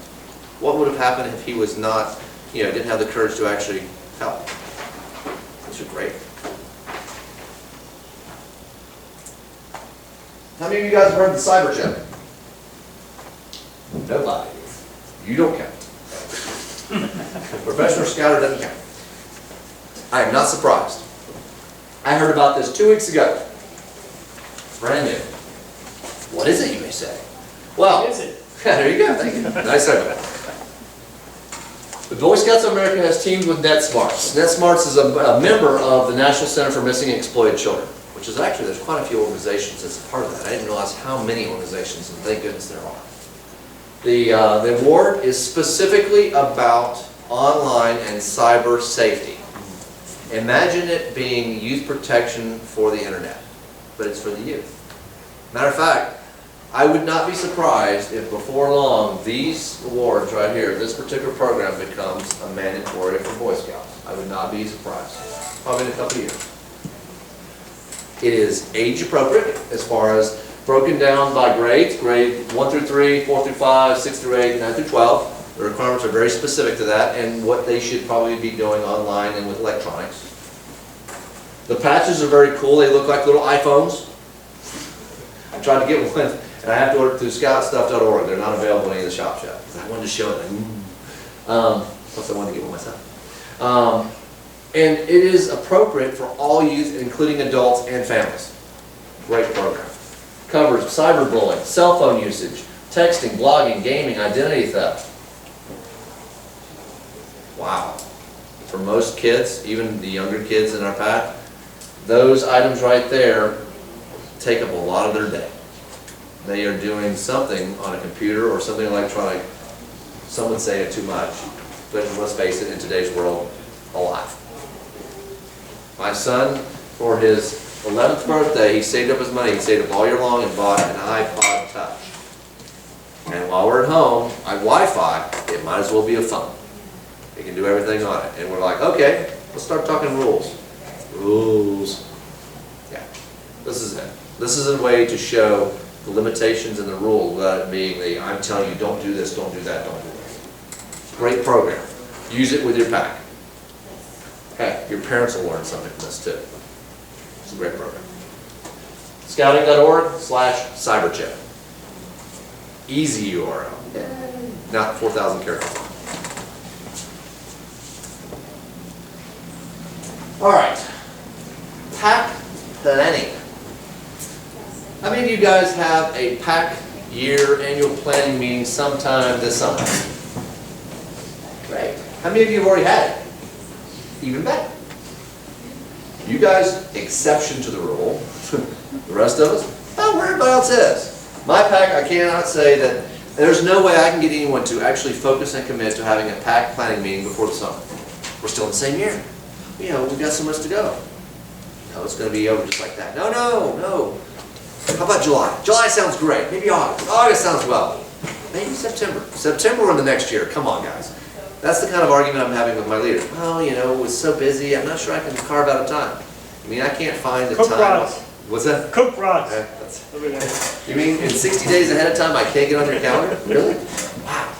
What would have happened if he was not, you know, didn't have the courage to actually help? These are great. How many of you guys have heard the cyber jet? Nobody. You don't count. Professional scouter doesn't count. I am not surprised. I heard about this 2 weeks ago. Brand new. What is it, you may say? Well, What is it? there you go. Thank you. Nice segue. The Boy Scouts of America has teamed with NetSmarts. NetSmarts is a member of the National Center for Missing and Exploited Children, which is actually, there's quite a few organizations that's a part of that. I didn't realize how many organizations, and thank goodness there are. The award is specifically about online and cyber safety. Imagine it being youth protection for the internet, but it's for the youth. Matter of fact, I would not be surprised if before long these awards right here, this particular program becomes a mandatory for Boy Scouts. I would not be surprised. Probably in a couple of years. It is age appropriate as far as broken down by grades, grade 1 through 3, 4 through 5, 6 through 8, 9 through 12. The requirements are very specific to that and what they should probably be doing online and with electronics. The patches are very cool. They look like little iPhones. I tried to get one, and I have to order it through scoutstuff.org. They're not available in any of the shops yet. I wanted to show it. Plus, I wanted to get one myself. And it is appropriate for all youth, including adults and families. Great program. Covers cyberbullying, cell phone usage, texting, blogging, gaming, identity theft. Wow. For most kids, even the younger kids in our pack, those items right there take up a lot of their day. They are doing something on a computer or something electronic. Some would say it too much, but let's face it, in today's world, a lot. My son, for his 11th birthday, he saved up his money. He saved up all year long and bought an iPod Touch. And while we're at home, on Wi-Fi, it might as well be a phone. It can do everything on it. And we're like, okay, let's start talking rules. Rules. Yeah, this is it. This is a way to show the limitations and the rules without it being the, I'm telling you, don't do this, don't do that, don't do this. Great program. Use it with your pack. Heck, your parents will learn something from this too. It's a great program. Scouting.org/cyberjet. Easy URL. Not 4,000 characters. All right, pack planning. How many of you guys have a pack year annual planning meeting sometime this summer? Great. How many of you have already had it? Even better. You guys, exception to the rule. The rest of us, oh, where everybody else is. My pack, I cannot say that there's no way I can get anyone to actually focus and commit to having a pack planning meeting before the summer. We're still in the same year. You know, we've got so much to go. No, it's going to be over just like that. No, no, no. How about July? July sounds great. Maybe August. August sounds well. Maybe September. September in the next year. Come on, guys. That's the kind of argument I'm having with my leaders. Well, you know, it's so busy. I'm not sure I can carve out a time. I mean, I can't find the Cook time. rods. What's that? Cook rods. Okay, that's- Over there. You mean in 60 days ahead of time I can't get on your calendar? Really? Wow.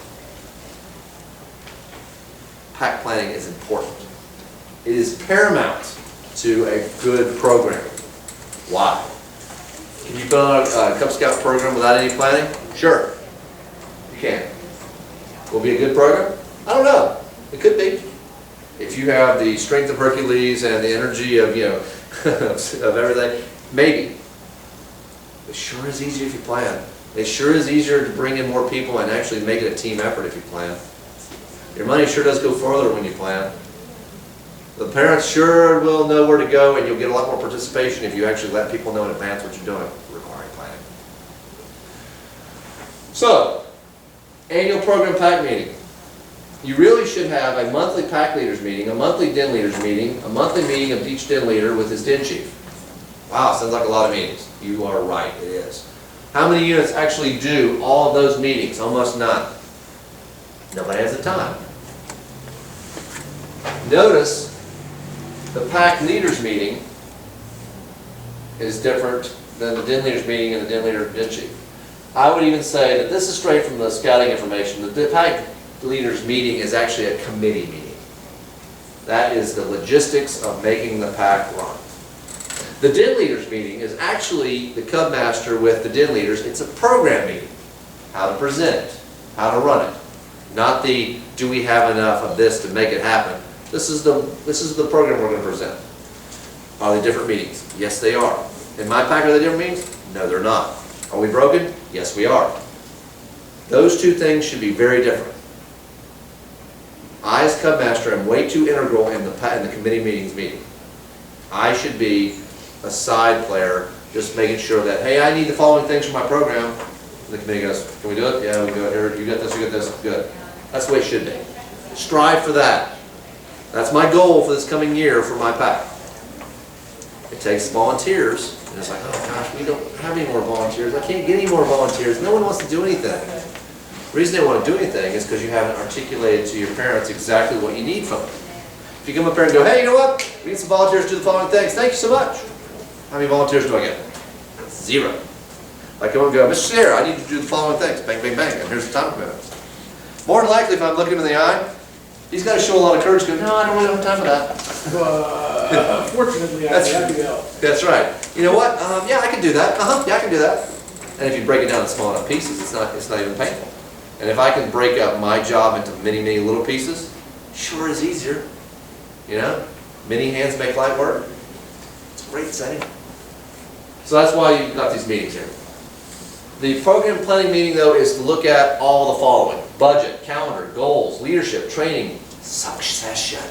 Pack planning is important. It is paramount to a good program. Why? Can you put on a Cub Scout program without any planning? Sure. You can. Will it be a good program? I don't know. It could be. If you have the strength of Hercules and the energy of, you know, of everything, maybe. It sure is easier if you plan. It sure is easier to bring in more people and actually make it a team effort if you plan. Your money sure does go farther when you plan. The parents sure will know where to go, and you'll get a lot more participation if you actually let people know in advance what you're doing, requiring planning. So, annual program pack meeting. You really should have a monthly pack leaders meeting, a monthly den leaders meeting, a monthly meeting of each den leader with his den chief. Wow, sounds like a lot of meetings. You are right, it is. How many units actually do all of those meetings? Almost none. Nobody has the time. Notice the pack leaders meeting is different than the den leaders meeting and the den leader den chief. I would even say that this is straight from the scouting information. The pack leaders meeting is actually a committee meeting. That is the logistics of making the pack run. The den leaders meeting is actually the Cub Master with the den leaders. It's a program meeting. How to present it, how to run it. Not the, do we have enough of this to make it happen? This is the program we're going to present. Are they different meetings? Yes, they are. In my pack, are they different meetings? No, they're not. Are we broken? Yes, we are. Those two things should be very different. I, as Cub Master, am way too integral in the committee meetings meeting. I should be a side player, just making sure that, hey, I need the following things for my program. And the committee goes, can we do it? Yeah, we can do it. Here, you got this, you got this. Good. That's the way it should be. Strive for that. That's my goal for this coming year for my pack. It takes volunteers, and it's like, oh gosh, we don't have any more volunteers. I can't get any more volunteers. No one wants to do anything. The reason they don't want to do anything is because you haven't articulated to your parents exactly what you need from them. If you come up here and go, hey, you know what? We need some volunteers to do the following things. Thank you so much. How many volunteers do I get? 0. I come up and go, Mr. Sierra, I need you to do the following things. Bang, bang, bang. And here's the time commitment. More than likely, if I'm looking him in the eye, he's got to show a lot of courage to go, no, I don't really have time for that. Unfortunately, I have to go. That's right. You know what? Yeah, I can do that. Yeah, I can do that. And if you break it down in small enough pieces, it's not even painful. And if I can break up my job into many, many little pieces, sure is easier. You know? Many hands make light work. It's a great setting. So that's why you've got these meetings here. The program planning meeting, though, is to look at all the following: budget, calendar, goals, leadership, training, succession.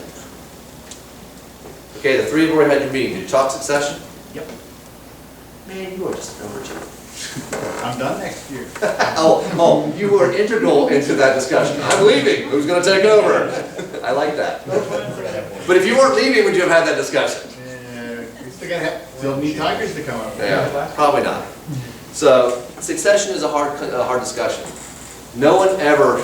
Okay, the 3 of you already had your meeting. Did you talk succession? Yep. Man, you are just an overachiever. I'm done next year. Oh, you were integral into that discussion. I'm leaving. Who's going to take over? I like that. But if you weren't leaving, would you have had that discussion? We still need tigers to come up. Yeah, probably not. So, succession is a hard discussion. No one ever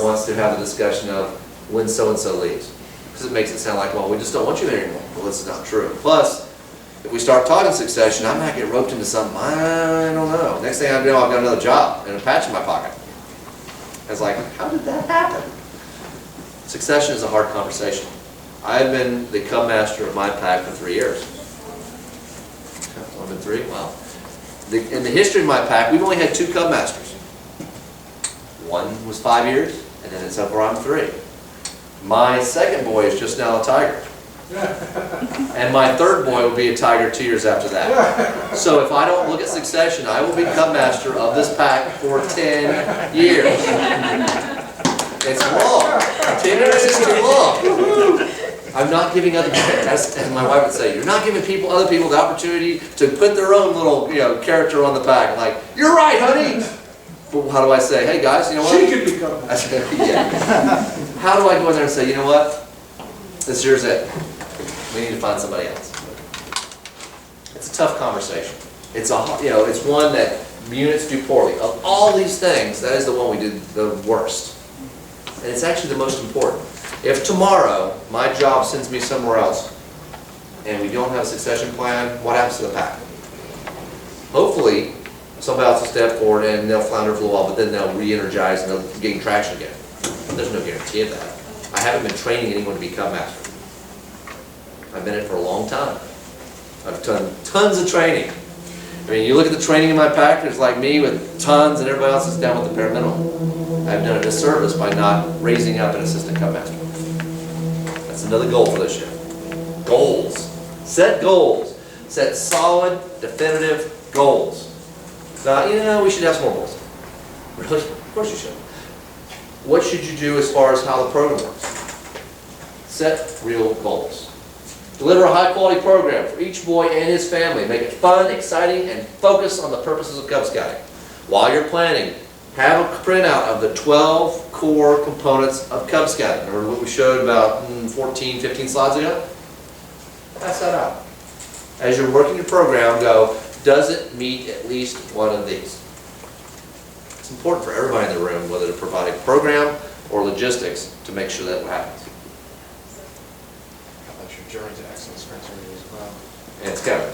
wants to have the discussion of when so-and-so leaves. Because it makes it sound like, well, we just don't want you there anymore. Well, this is not true. Plus, if we start talking succession, I might get roped into something, I don't know. Next thing I know, I've got another job and a patch in my pocket. It's like, how did that happen? Succession is a hard conversation. I've been the Cub Master of my pack for 3 years. I've been 3? Wow. In the history of my pack, we've only had 2 Cub Masters. One was 5 years, and then so far I'm 3. My second boy is just now a Tiger. And my third boy will be a tiger 2 years after that. So if I don't look at succession, I will be Cub Master of this pack for 10 years. It's long. 10 years is too long. I'm not giving other people, as my wife would say, you're not giving other people the opportunity to put their own little, character on the pack. Like, you're right, honey. But how do I say, hey guys, you know what? She could become. Yeah. How do I go in there and say, you know what? This here's it. We need to find somebody else. It's a tough conversation. It's it's one that units do poorly. Of all these things, that is the one we did the worst. And it's actually the most important. If tomorrow my job sends me somewhere else and we don't have a succession plan, what happens to the pack? Hopefully, somebody else will step forward and they'll flounder for a while, but then they'll re-energize and they'll gain traction again. There's no guarantee of that. I haven't been training anyone to be Cub Master. I've been in it for a long time. I've done tons of training. I mean, you look at the training in my pack, there's like me with tons and everybody else is down with the bare minimum. I've done a disservice by not raising up an assistant Cub Master. That's another goal for this year. Goals. Set goals. Set solid, definitive goals. Now, we should have some more goals. Really? Of course you should. What should you do as far as how the program works? Set real goals. Deliver a high-quality program for each boy and his family. Make it fun, exciting, and focus on the purposes of Cub Scouting. While you're planning, have a printout of the 12 core components of Cub Scouting. Remember what we showed about 14, 15 slides ago? Pass that out. As you're working your program, go, does it meet at least one of these? It's important for everybody in the room, whether to provide a program or logistics, to make sure that happens. Journey to excellence criteria as well. And it's coming.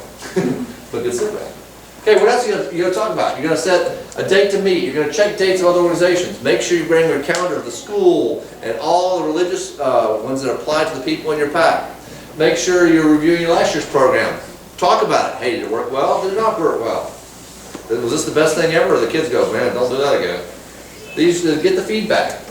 But good sit back. Okay, what else are you going to talk about? You're going to set a date to meet. You're going to check dates of other organizations. Make sure you bring your calendar of the school and all the religious ones that apply to the people in your pack. Make sure you're reviewing your last year's program. Talk about it. Hey, did it work well? Did it not work well? Was this the best thing ever? Or the kids go, man, don't do that again. Get the feedback.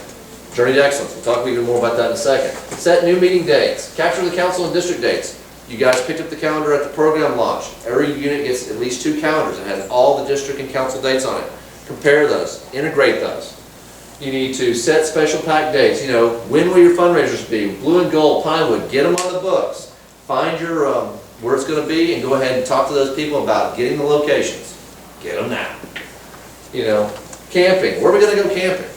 Journey to excellence. We'll talk even more about that in a second. Set new meeting dates. Capture the council and district dates. You guys picked up the calendar at the program launch. Every unit gets at least 2 calendars. It has all the district and council dates on it. Compare those. Integrate those. You need to set special pack dates. When will your fundraisers be? Blue and gold, Pinewood. Get them on the books. Find your where it's going to be and go ahead and talk to those people about getting the locations. Get them now. Camping. Where are we going to go camping?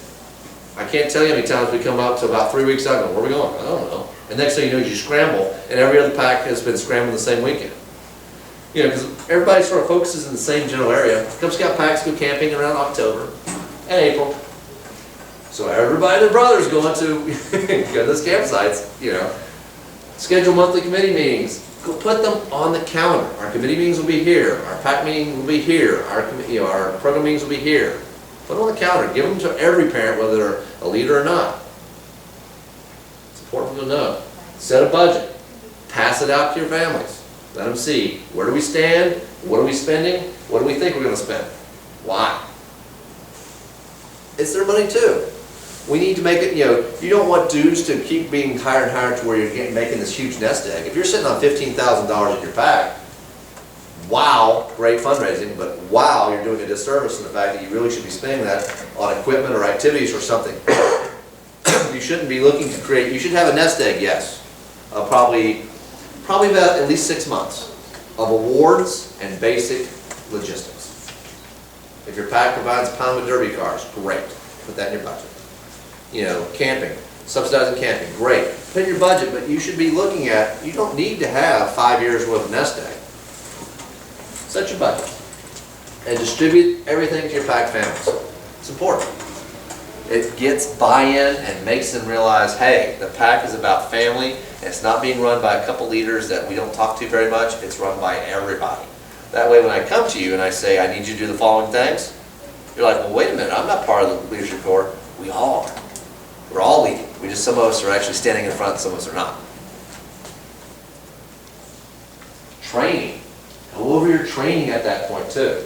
I can't tell you how many times we come up to about 3 weeks out and go, where are we going? I don't know. And next thing you know, you scramble, and every other pack has been scrambling the same weekend. Because everybody sort of focuses in the same general area. Cub Scout packs go camping around October and April. So everybody and their brother's going to go to those campsites, Schedule monthly committee meetings. Go put them on the calendar. Our committee meetings will be here. Our pack meeting will be here. Our program meetings will be here. Put them on the calendar. Give them to every parent, whether they're a leader or not. It's important for them to know. Set a budget. Pass it out to your families. Let them see, where do we stand? What are we spending? What do we think we're going to spend? Why? It's their money too. We need to make it, you don't want dues to keep being higher and higher to where you're making this huge nest egg. If you're sitting on $15,000 in your pack, wow, great fundraising, but wow, you're doing a disservice in the fact that you really should be spending that on equipment or activities or something. You shouldn't be looking to create, you should have a nest egg, yes. Probably about at least 6 months of awards and basic logistics. If your pack provides Pinewood Derby cars, great. Put that in your budget. Camping, subsidizing camping, great. Put in your budget, but you should be looking at, you don't need to have 5 years worth of nest egg. Set your budget and distribute everything to your pack families. It's important. It gets buy-in and makes them realize, hey, the pack is about family, and it's not being run by a couple leaders that we don't talk to very much, it's run by everybody. That way when I come to you and I say, I need you to do the following things, you're like, well, wait a minute, I'm not part of the leadership corps. We all are. We're all leading. Some of us are actually standing in front, some of us are not. Training. Go over your training at that point too.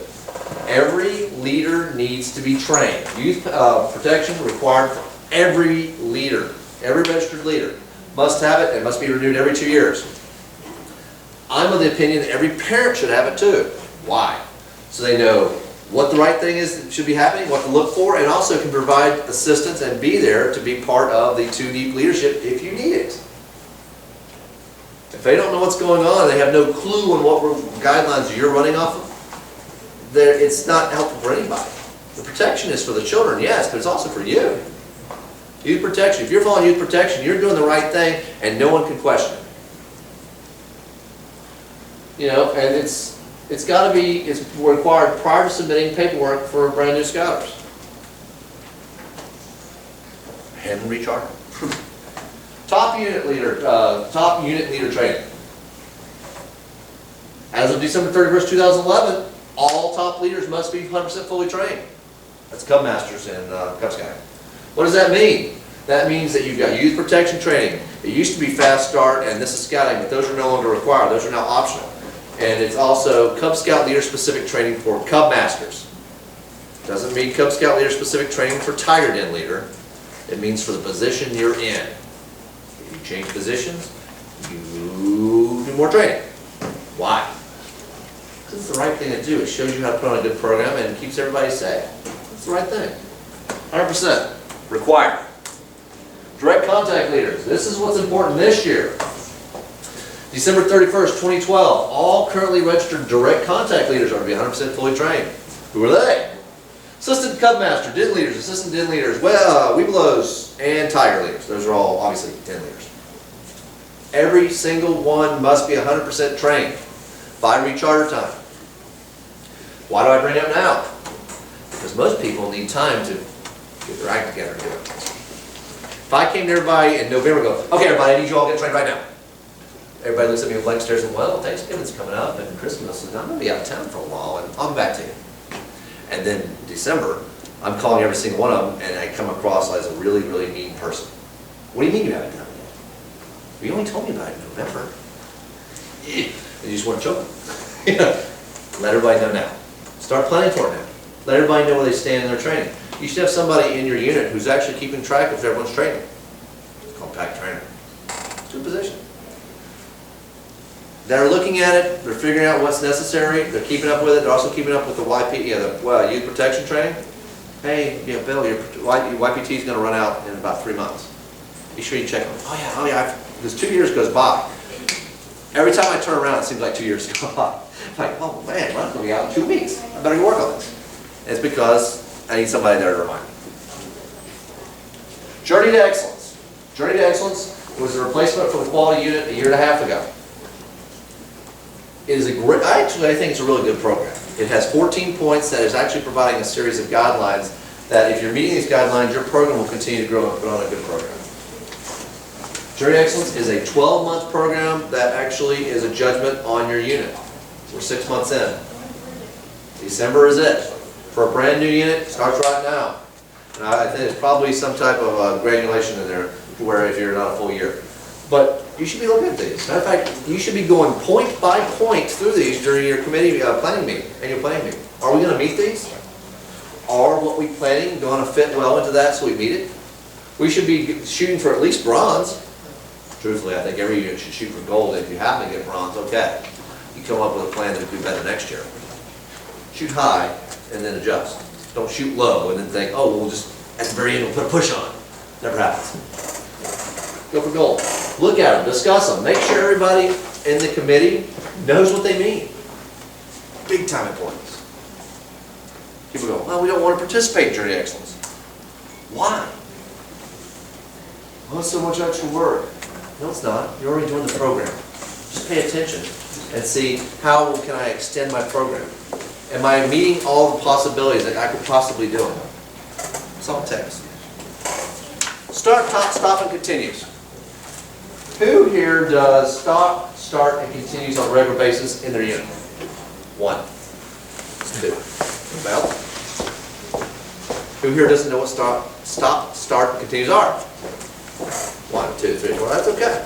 Every leader needs to be trained. Youth protection required for every leader, every registered leader. Must have it and must be renewed every 2 years. I'm of the opinion that every parent should have it too. Why? So they know what the right thing is that should be happening, what to look for, and also can provide assistance and be there to be part of the 2 deep leadership if you need it. If they don't know what's going on, they have no clue on what guidelines you're running off of, it's not helpful for anybody. The protection is for the children, yes, but it's also for you. Youth protection. If you're following youth protection, you're doing the right thing and no one can question it. You know, and it's got to be, it's required prior to submitting paperwork for brand new scouters. Henry Charter. Top unit leader training. As of December 31st, 2011, all top leaders must be 100% fully trained. That's Cub Masters and Cub Scouting. What does that mean? That means that you've got youth protection training. It used to be fast start, and this is scouting, but those are no longer required. Those are now optional. And it's also Cub Scout leader specific training for Cub Masters. Doesn't mean Cub Scout leader specific training for Tiger Den leader. It means for the position you're in. If you change positions, you do more training. Why? Because it's the right thing to do. It shows you how to put on a good program and keeps everybody safe. It's the right thing. 100% required. Direct contact leaders. This is what's important this year. December 31st, 2012, all currently registered direct contact leaders are to be 100% fully trained. Who are they? Assistant Cub Master, Den leaders, assistant Den leaders, Webelos, and Tiger leaders. Those are all obviously Den leaders. Every single one must be 100% trained by recharter time. Why do I bring it up now? Because most people need time to get their act together and do it. If I came to everybody in November and go, okay everybody, I need you all to get trained right now. Everybody looks at me with blank stares and, well, Thanksgiving's coming up and Christmas, and I'm going to be out of town for a while, and I'll be back to you. And then December, I'm calling every single one of them, and I come across as a really, really mean person. What do you mean you haven't done it yet? You only told me about it in November. And you just want to choke them. Let everybody know now. Start planning for it now. Let everybody know where they stand in their training. You should have somebody in your unit who's actually keeping track of everyone's training. It's called pack trainer. It's a good position. They're looking at it, they're figuring out what's necessary, they're keeping up with it, they're also keeping up with the the youth protection training. Hey, Bill, your YPT is going to run out in about 3 months. Be sure you check on it. Oh yeah, because 2 years goes by. Every time I turn around, it seems like 2 years go by. I'm like, oh man, well, I'm going to be out in 2 weeks. I better go work on this. And it's because I need somebody there to remind me. Journey to Excellence. Journey to Excellence was a replacement for the quality unit a year and a half ago. It is a great, I think it's a really good program. It has 14 points that is actually providing a series of guidelines that if you're meeting these guidelines, your program will continue to grow and put on a good program. Journey to Excellence is a 12-month program that actually is a judgment on your unit. We're 6 months in. December is it. For a brand new unit, starts right now. And I think there's probably some type of granulation in there where if you're not a full year. But you should be looking at these. Matter of fact, you should be going point by point through these during your committee planning meeting, annual planning meeting. Are we going to meet these? Are what we're planning going to fit well into that so we meet it? We should be shooting for at least bronze. Truthfully, I think every unit should shoot for gold. If you happen to get bronze, okay. You come up with a plan to do better next year. Shoot high and then adjust. Don't shoot low and then think, oh, we'll just, at the very end, we'll put a push on. Never happens. Go for gold. Look at them, discuss them. Make sure everybody in the committee knows what they mean. Big time importance. People go, well, we don't want to participate in Journey to Excellence. Why? Well, it's so much extra work. No, it's not. You're already doing the program. Just pay attention and see how can I extend my program. Am I meeting all the possibilities that I could possibly do? It's all text. Start, stop, and continues. Who here does stop, start, and continues on a regular basis in their unit? 1. 2. Well, who here doesn't know what stop, start, and continues are? 1, 2, 3, 4. That's okay.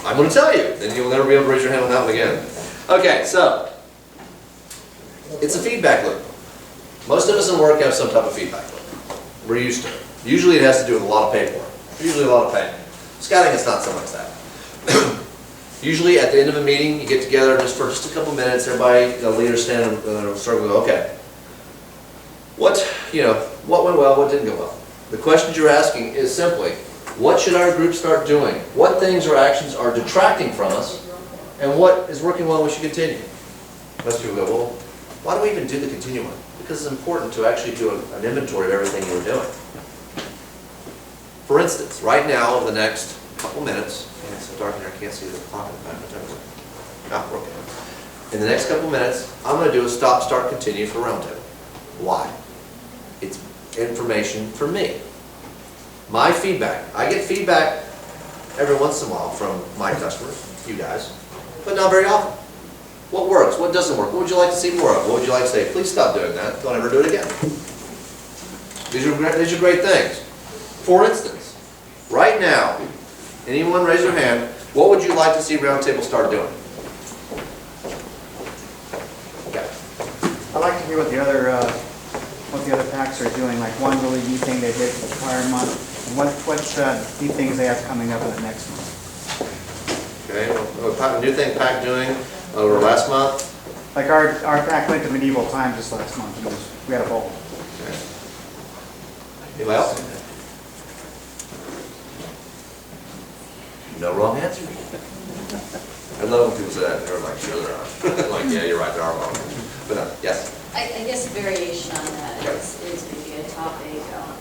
I'm going to tell you. Then you'll never be able to raise your hand on that one again. Okay, so it's a feedback loop. Most of us in work have some type of feedback loop. We're used to it. Usually it has to do with a lot of paperwork. Usually a lot of pay. Scouting is not so much that. Usually at the end of a meeting, you get together just for just a couple minutes, everybody, the leaders stand and start going, okay. What went well, what didn't go well? The questions you're asking is simply, what should our group start doing? What things or actions are detracting from us? And what is working well we should continue? Most people go, well, why do we even do the continue one? Because it's important to actually do an inventory of everything you were doing. For instance, right now, over the next couple minutes, and it's so dark in here, I can't see the clock in the back, but we're okay. In the next couple minutes, I'm going to do a stop, start, continue for Roundtable. Why? It's information for me. My feedback. I get feedback every once in a while from my customers, you guys, but not very often. What works? What doesn't work? What would you like to see more of? What would you like to say? Please stop doing that. Don't ever do it again. These are great things. For instance, right now, anyone raise your hand, what would you like to see Roundtable start doing? Okay. I'd like to hear what the other packs are doing, like one really neat thing they did the prior month, and what's neat things they have coming up in the next month. Okay, a new thing pack doing over last month. Like our pack went to medieval times this last month, and we had a bowl. Okay. Anybody else? No wrong answer. I love when people say that, they're like, sure there are. Like, yeah, you're right, there are wrong answers. But no, yes. I guess a variation on that is maybe a topic on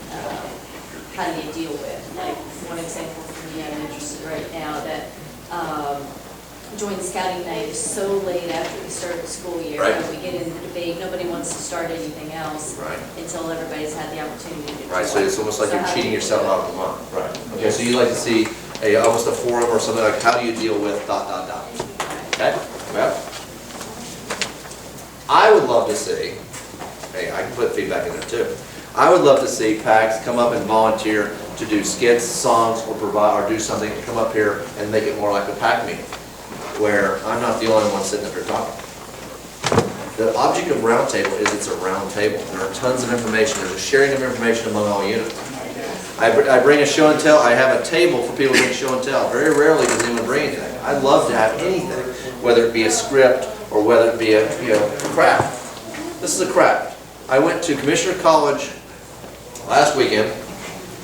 how do you deal with. Like, one example for me, I'm interested right now that joint scouting night is so late after the start of the school year. Right. And we get into the debate, nobody wants to start anything else until everybody's had the opportunity to Right, so it's almost like So you're how cheating do you yourself do out of the month. Right. Okay, so you'd like to see almost a forum or something like, how do you deal with ... Okay? Well, I would love to see, hey, I can put feedback in there too. I would love to see PACs come up and volunteer to do skits, songs, or do something to come up here and make it more like a PAC meeting, where I'm not the only one sitting up here talking. The object of Roundtable is it's a round table. There are tons of information. There's a sharing of information among all units. I bring a show and tell. I have a table for people to bring show and tell. Very rarely does anyone bring anything. I'd love to have anything, whether it be a script or whether it be a craft. This is a craft. I went to Commissioner College last weekend.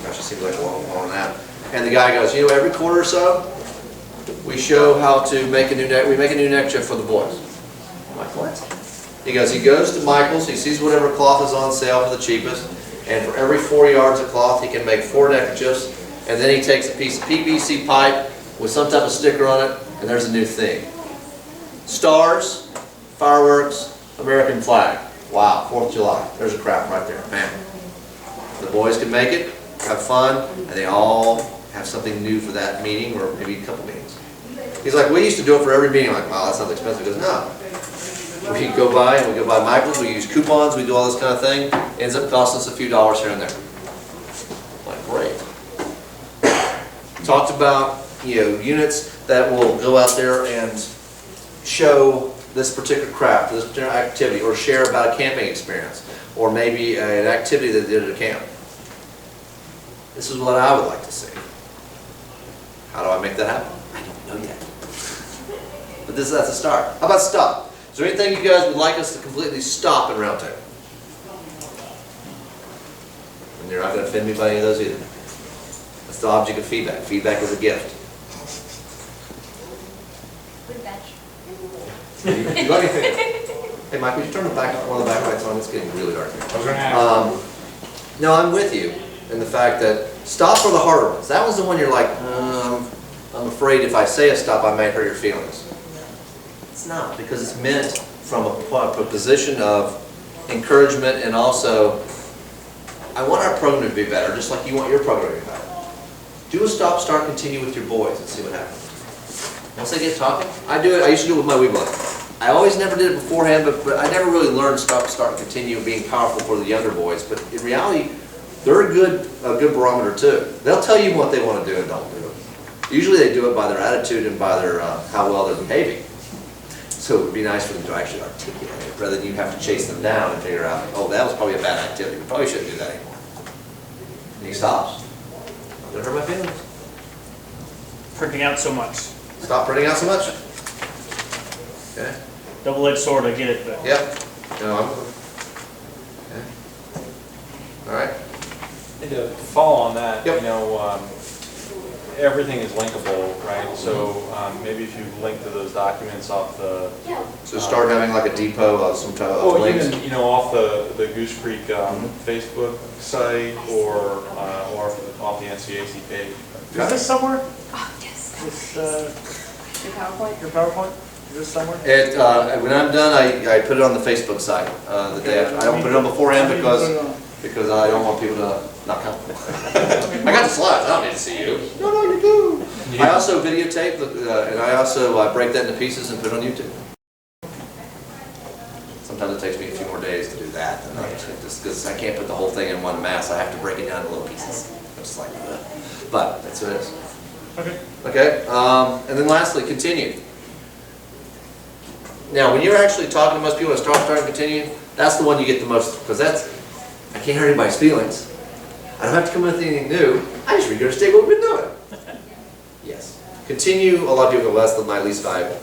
Gosh, it seems like a long nap. And the guy goes, every quarter or so, we show how to make a new neck. We make a new neckerchief for the boys. I'm like, what? He goes to Michael's. He sees whatever cloth is on sale for the cheapest. And for every 4 yards of cloth, he can make 4 neckerchiefs. And then he takes a piece of PVC pipe with some type of sticker on it, and there's a new theme. Stars, fireworks, American flag. Wow, 4th of July. There's a craft right there. Bam. The boys can make it, have fun, and they all have something new for that meeting or maybe a couple meetings. He's like, we used to do it for every meeting. I'm like, wow, that sounds expensive. He goes, no. We go by and we go by Michael's, we use coupons, we do all this kind of thing. Ends up costing us a few dollars here and there. I'm like, great. Talked about, units that will go out there and show this particular craft, this particular activity, or share about a camping experience, or maybe an activity that they did at a camp. This is what I would like to see. How do I make that happen? I don't know yet. But that's a start. How about stop? Is there anything you guys would like us to completely stop in Roundtable? And you're not going to offend me by any of those either. That's the object of feedback. Feedback is a gift. Good batch. You let me think. Hey, Mike, would you turn one of the back lights on? It's getting really dark here. I was going to ask. No, I'm with you in the fact that stop are the harder ones. That was the one you're like, I'm afraid if I say a stop, I might hurt your feelings. It's not, because it's meant from a position of encouragement, and also, I want our program to be better, just like you want your program to be better. Do a stop, start, continue with your boys and see what happens. Once they get talking, I used to do it with my wee boy. I always never did it beforehand, but I never really learned stop, start, and continue being powerful for the younger boys. But in reality, they're a good barometer too. They'll tell you what they want to do and don't do it. Usually they do it by their attitude and by their how well they're behaving. So it would be nice for them to actually articulate it, rather than you have to chase them down and figure out, oh, that was probably a bad activity. We probably shouldn't do that anymore. And he stops. I'm going to hurt my feelings. Printing out so much. Stop printing out so much? Okay, Double-edged sword, I get it, but. yep. No, I'm, okay. All right, And to follow on that, Yep. everything is linkable, right? So maybe if you link to those documents off the, Yeah. so start having like a depot of some type of oh, links. even, off the Goose Creek Facebook site or off the NCAC page. Is this somewhere? Oh, yes. This, Your PowerPoint? your PowerPoint? Is this somewhere? It, when I'm done, I put it on the Facebook site, the day after. I don't put it on beforehand because I don't want people to not come. I got the slides, I don't need to see you. No, you do. I also videotape, and I also break that into pieces and put it on YouTube. Sometimes it takes me a few more days to do that, just because I can't put the whole thing in one mass. I have to break it down into little pieces. It's like that. But that's what it is. Okay. Okay, and then lastly, continue. Now, when you're actually talking to most people that start, continue, that's the one you get the most, because I can't hurt anybody's feelings. I don't have to come up with anything new. I just regurgitate what we've been doing. Yes. Continue, a lot of people go, that's my least valuable.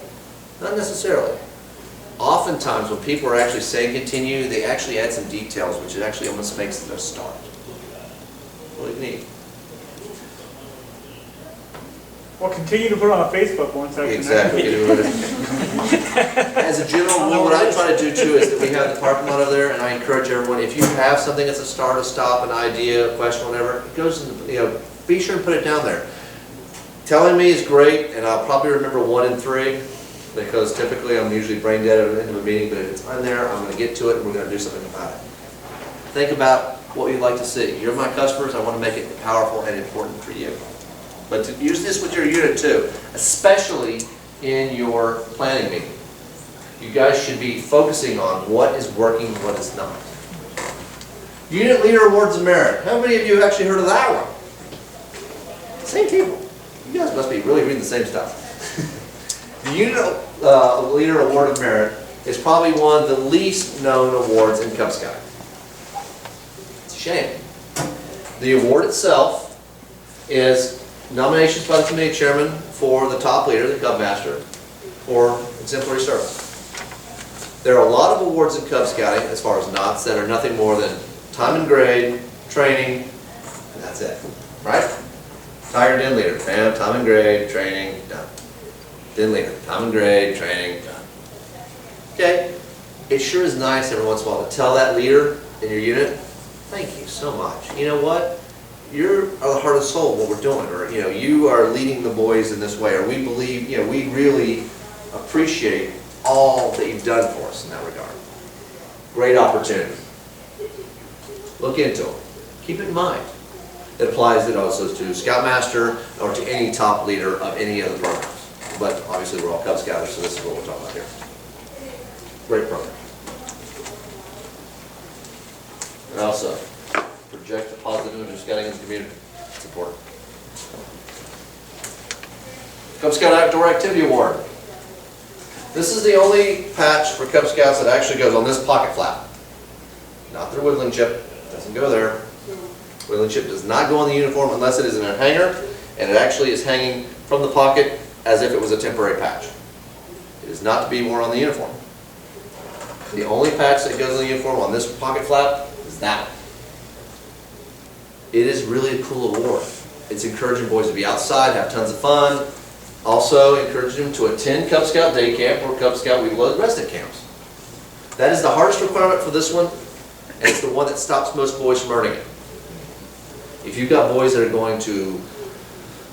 Not necessarily. Oftentimes, when people are actually saying continue, they actually add some details, which it actually almost makes it a start. Really neat. Well, continue to put it on Facebook once I Exactly. As a general rule, what I try to do too is that we have the parking lot over there, and I encourage everyone, if you have something that's a start, a stop, an idea, a question, whatever, it goes in the, be sure and put it down there. Telling me is great, and I'll probably remember 1 in 3, because typically I'm usually brain dead at the end of a meeting, but if it's on there, I'm going to get to it and we're going to do something about it. Think about what you'd like to see. You're my customers, I want to make it powerful and important for you. But to use this with your unit too, especially in your planning meeting. You guys should be focusing on what is working, what is not. Unit Leader Awards of Merit. How many of you have actually heard of that one? Same people. You guys must be really reading the same stuff. The Unit Leader Award of Merit is probably one of the least known awards in Cub Scouting. It's a shame. The award itself is nominations by the committee chairman for the top leader, the Cub Master, for exemplary service. There are a lot of awards in Cub Scouting, as far as knots, that are nothing more than time and grade, training, and that's it, right? Tiger Den leader, bam, time and grade, training, done. Den leader, time and grade, training, done. Okay, it sure is nice every once in a while to tell that leader in your unit, thank you so much. You know what? You're the heart and soul of what we're doing, or you are leading the boys in this way, or we believe, we really appreciate all that you've done for us in that regard. Great opportunity. Look into them. Keep it in mind. It applies also to Scoutmaster or to any top leader of any other programs. But obviously we're all Cub Scouters, so this is what we're talking about here. Great program. And also, project the positive image of Scouting in the community. It's important. Cub Scout Outdoor Activity Award. This is the only patch for Cub Scouts that actually goes on this pocket flap. Not their whittling chip. Doesn't go there. Whittling chip does not go on the uniform unless it is in a hanger, and it actually is hanging from the pocket as if it was a temporary patch. It is not to be worn on the uniform. The only patch that goes on the uniform on this pocket flap is that one. It is really a cool award. It's encouraging boys to be outside, have tons of fun. Also encouraging them to attend Cub Scout Day Camp or Cub Scout Week Load Rested Camps. That is the hardest requirement for this one, and it's the one that stops most boys from earning it. If you've got boys that are going to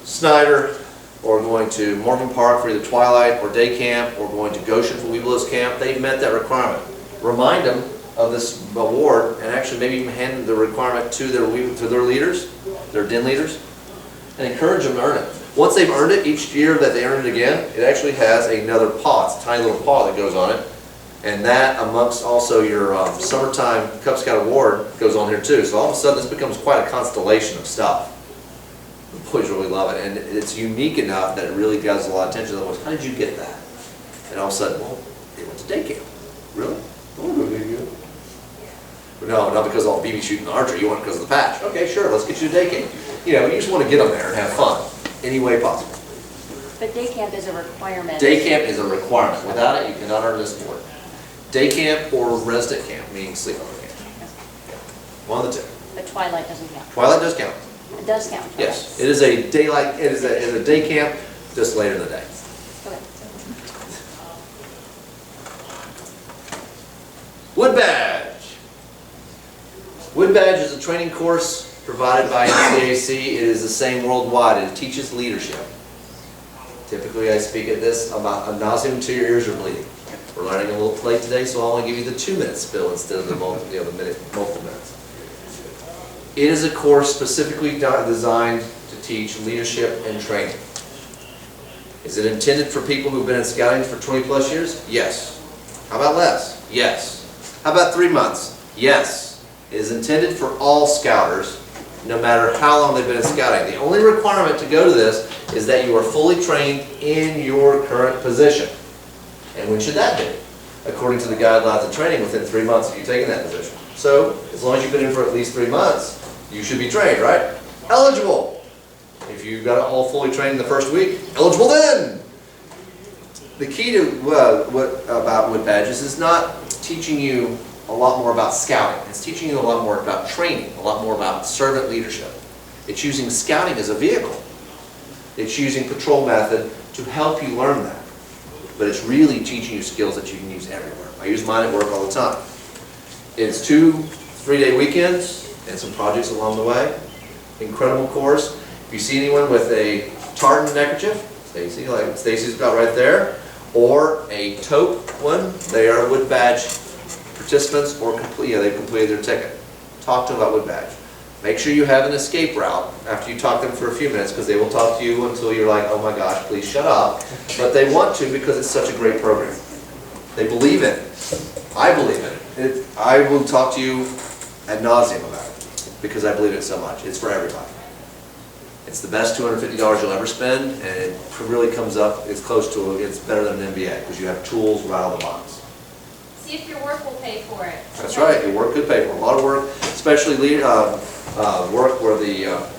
Snyder or going to Morgan Park for either Twilight or Day Camp or going to Goshen for Webelos Camp, they've met that requirement. Remind them of this award and actually maybe even hand the requirement to their leaders, their den leaders, and encourage them to earn it. Once they've earned it, each year that they earn it again, it actually has another paw. It's a tiny little paw that goes on it. And that, amongst also your summertime Cub Scout award, goes on here too. So all of a sudden this becomes quite a constellation of stuff. The boys really love it, and it's unique enough that it really gets a lot of attention to the boys. How did you get that? And all of a sudden, well, they went to day camp. Really? No, not because of all the BB shooting and archery. You want it because of the patch. Okay, sure, let's get you to day camp. You just want to get them there and have fun any way possible. But day camp is a requirement. Day camp is a requirement. Without it, you cannot earn this board. Day camp or resident camp, meaning sleepover camp. One of the two. But twilight doesn't count. Twilight does count. It does count. Yes, it is a daylight, it is a day camp, just later in the day. Okay. Wood Badge. Wood Badge is a training course provided by NCAC. It is the same worldwide. It teaches leadership. Typically, I speak at this about ad nauseum until your ears are bleeding. We're learning a little late today, so I'll only give you the 2-minute spill instead of the multiple minutes. It is a course specifically designed to teach leadership and training. Is it intended for people who've been in scouting for 20 plus years? Yes. How about less? Yes. How about 3 months? Yes. It is intended for all scouters, no matter how long they've been in scouting. The only requirement to go to this is that you are fully trained in your current position. And when should that be? According to the guidelines of training, within 3 months of you taking that position. So, as long as you've been in for at least 3 months, you should be trained, right? Eligible. If you got it all fully trained in the first week, eligible then. The key to about Wood Badges is not teaching you a lot more about scouting. It's teaching you a lot more about training, a lot more about servant leadership. It's using scouting as a vehicle. It's using patrol method to help you learn that. But it's really teaching you skills that you can use everywhere. I use mine at work all the time. It's 2 3-day weekends and some projects along the way. Incredible course. If you see anyone with a tartan neckerchief, Stacy, like Stacy's got right there, or a taupe one, they are Wood Badge participants or they've completed their ticket. Talk to them about Wood Badge. Make sure you have an escape route after you talk to them for a few minutes, because they will talk to you until you're like, oh my gosh, please shut up. But they want to because it's such a great program. They believe in it. I believe in it. I will talk to you ad nauseum about it because I believe in it so much. It's for everybody. It's the best $250 you'll ever spend, and it really comes up, it's close to it, it's better than an MBA because you have tools right out of the box. See if your work will pay for it. That's right, your work could pay for it. A lot of work, especially work where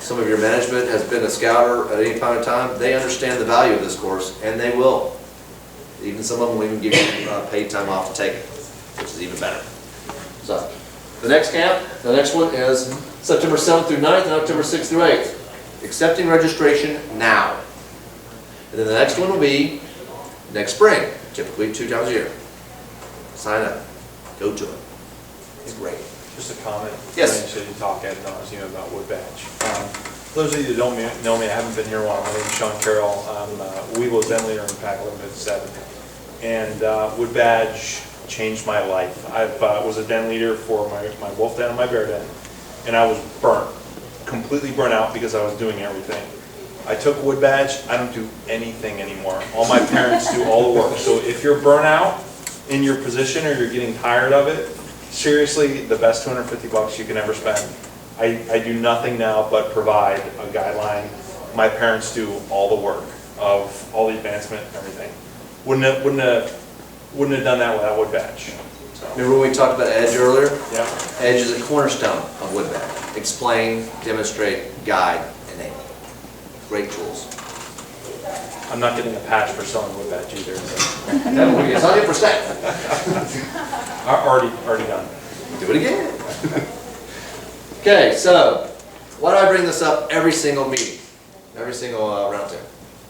some of your management has been a scouter at any point in time. They understand the value of this course, and they will. Even some of them will even give you paid time off to take it, which is even better. So, the next camp, the next one is September 7th through 9th and October 6th through 8th. Accepting registration now. And then the next one will be next spring, typically 2 times a year. Sign up. Go to it. It's great. Just a comment. Yes. You said you talk ad nauseum about Wood Badge. For those of you that don't know me, I haven't been here a while. My name is Sean Carroll. I'm Weevil's Den leader in Pack 1157. And Wood Badge changed my life. I was a den leader for my wolf den and my bear den, and I was burnt, completely burnt out because I was doing everything. I took Wood Badge. I don't do anything anymore. All my parents do all the work. So if you're burnt out in your position or you're getting tired of it, seriously, the best $250 you can ever spend. I do nothing now but provide a guideline. My parents do all the work of all the advancement and everything. Wouldn't have done that without Wood Badge. So, Remember when we talked about EDGE earlier? yeah. EDGE is a cornerstone of Wood Badge. Explain, demonstrate, guide, enable. Great tools. I'm not getting a patch for selling Wood Badge either. So. It's 100%. Already done. Do it again. Okay, so why do I bring this up every single meeting, every single roundtable?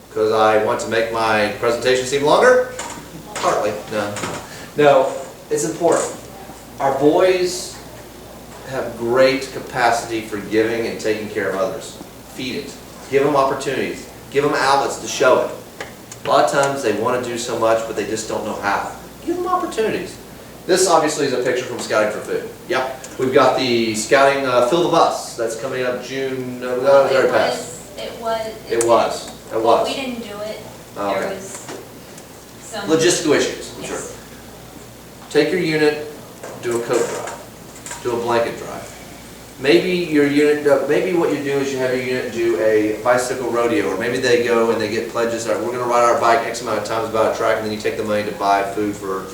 Because I want to make my presentation seem longer? Partly, no. No, it's important. Our boys have great capacity for giving and taking care of others. Feed it. Give them opportunities. Give them outlets to show it. A lot of times they want to do so much, but they just don't know how. Give them opportunities. This obviously is a picture from Scouting for Food. Yep. We've got the Scouting Fill the Bus. That's coming up June. It was. It We didn't do it. Oh, okay. There was some. Logistical issues, I'm sure. Yes. Take your unit, do a coat drive, do a blanket drive. Maybe your unit, maybe what you do is you have your unit do a bicycle rodeo, or maybe they go and they get pledges. We're going to ride our bike X amount of times about a track, and then you take the money to buy food for,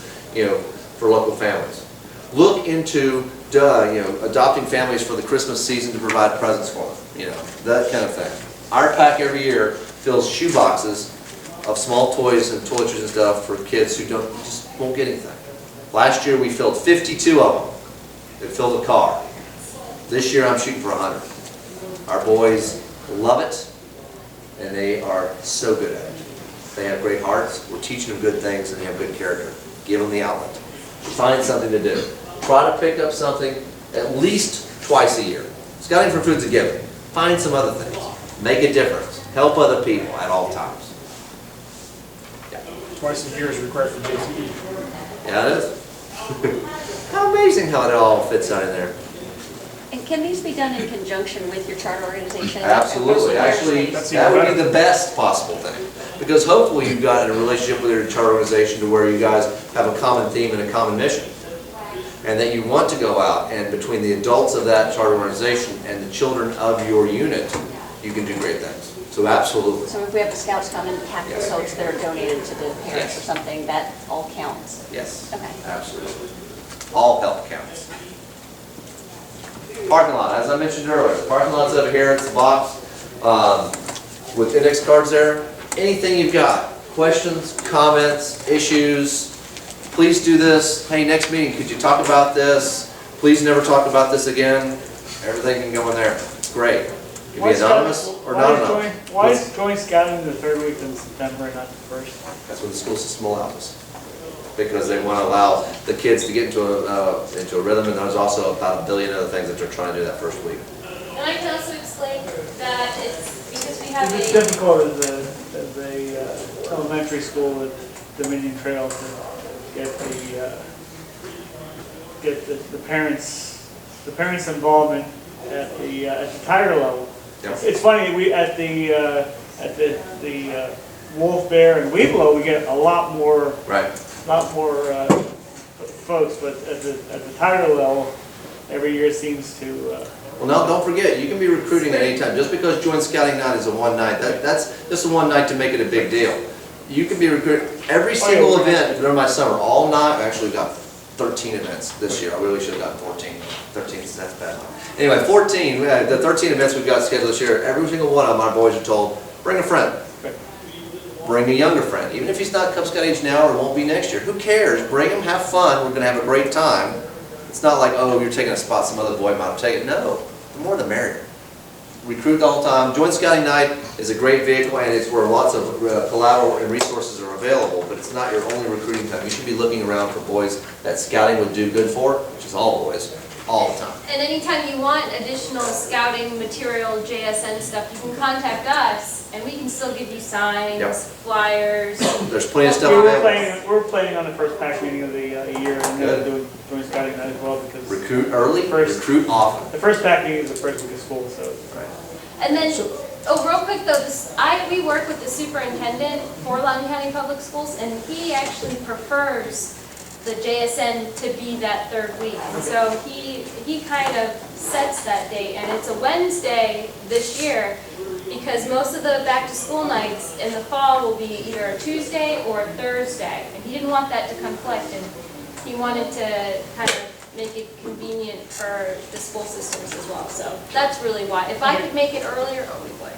for local families. Look into, adopting families for the Christmas season to provide presents for them. That kind of thing. Our pack every year fills shoe boxes of small toys and toiletries and stuff for kids who just won't get anything. Last year, we filled 52 of them. They filled a car. This year, I'm shooting for 100. Our boys love it, and they are so good at it. They have great hearts. We're teaching them good things, and they have good character. Give them the outlet. Find something to do. Try to pick up something at least twice a year. Scouting for Food's a given. Find some other things. Make a difference. Help other people at all times. Twice a year is required for JCE. Yeah, it is. How amazing how it all fits out in there. And can these be done in conjunction with your charter organization? Absolutely. Actually, that would be the best possible thing. Because hopefully you've got a relationship with your charter organization to where you guys have a common theme and a common mission. And that you want to go out, and between the adults of that charter organization and the children of your unit, you can do great things. So absolutely. So if we have the scouts come and pack the Yes. coats that are donated to the parents Yes. or something, that all counts? Yes. Okay. Absolutely. All help counts. Parking lot, as I mentioned earlier, the parking lot's over here, it's a box with index cards there. Anything you've got, questions, comments, issues, please do this. Hey, next meeting, could you talk about this? Please never talk about this again. Everything can go in there. Great. You can be anonymous or not anonymous. Why is joint scouting the third week in September and not the first? That's when the school system allows us. Because they want to allow the kids to get into a rhythm, and there's also about 1 billion other things that they're trying to do that first week. And I can also explain that it's because we have It's a, difficult as a elementary school at Dominion Trail to get the parents' involvement at the tiger level. Yep. It's funny, we at the Wolf, Bear, and Weeblo, we get a lot more Right. folks, but at the tiger level, every year seems to. Well, now, don't forget, you can be recruiting at any time. Just because Joint Scouting Night is a one night, that's just a one night to make it a big deal. You can be recruiting every single event during my summer, all night. Actually, we got 13 events this year. I really should have gotten 14. 13, that's bad. Anyway, 14, the 13 events we've got scheduled this year, every single one of them, our boys are told, bring a friend. Bring a younger friend, even if he's not Cub Scout age now or won't be next year. Who cares? Bring him, have fun. We're going to have a great time. It's not like, oh, you're taking a spot some other boy might have taken. No, the more the merrier. Recruit all the time. Joint Scouting Night is a great vehicle, and it's where lots of collateral and resources are available, but it's not your only recruiting time. You should be looking around for boys that scouting would do good for, which is all boys, all the time. and anytime you want additional scouting material, JSN stuff, you can contact us, and we can still give you signs, Yep. flyers. There's plenty of stuff We're available. planning on the first pack meeting of the year, and Good. then doing joint scouting night as well, because Recruit early, First. recruit often. the first pack meeting is the first week of school, so. And then, real quick though, we work with the superintendent for Loudoun County Public Schools, and he actually prefers the JSN to be that third week. And so he kind of sets that date, and it's a Wednesday this year, because most of the back-to-school nights in the fall will be either a Tuesday or a Thursday. And he didn't want that to conflict, and he wanted to kind of make it convenient for the school systems as well. So that's really why. If I could make it earlier, oh, we would.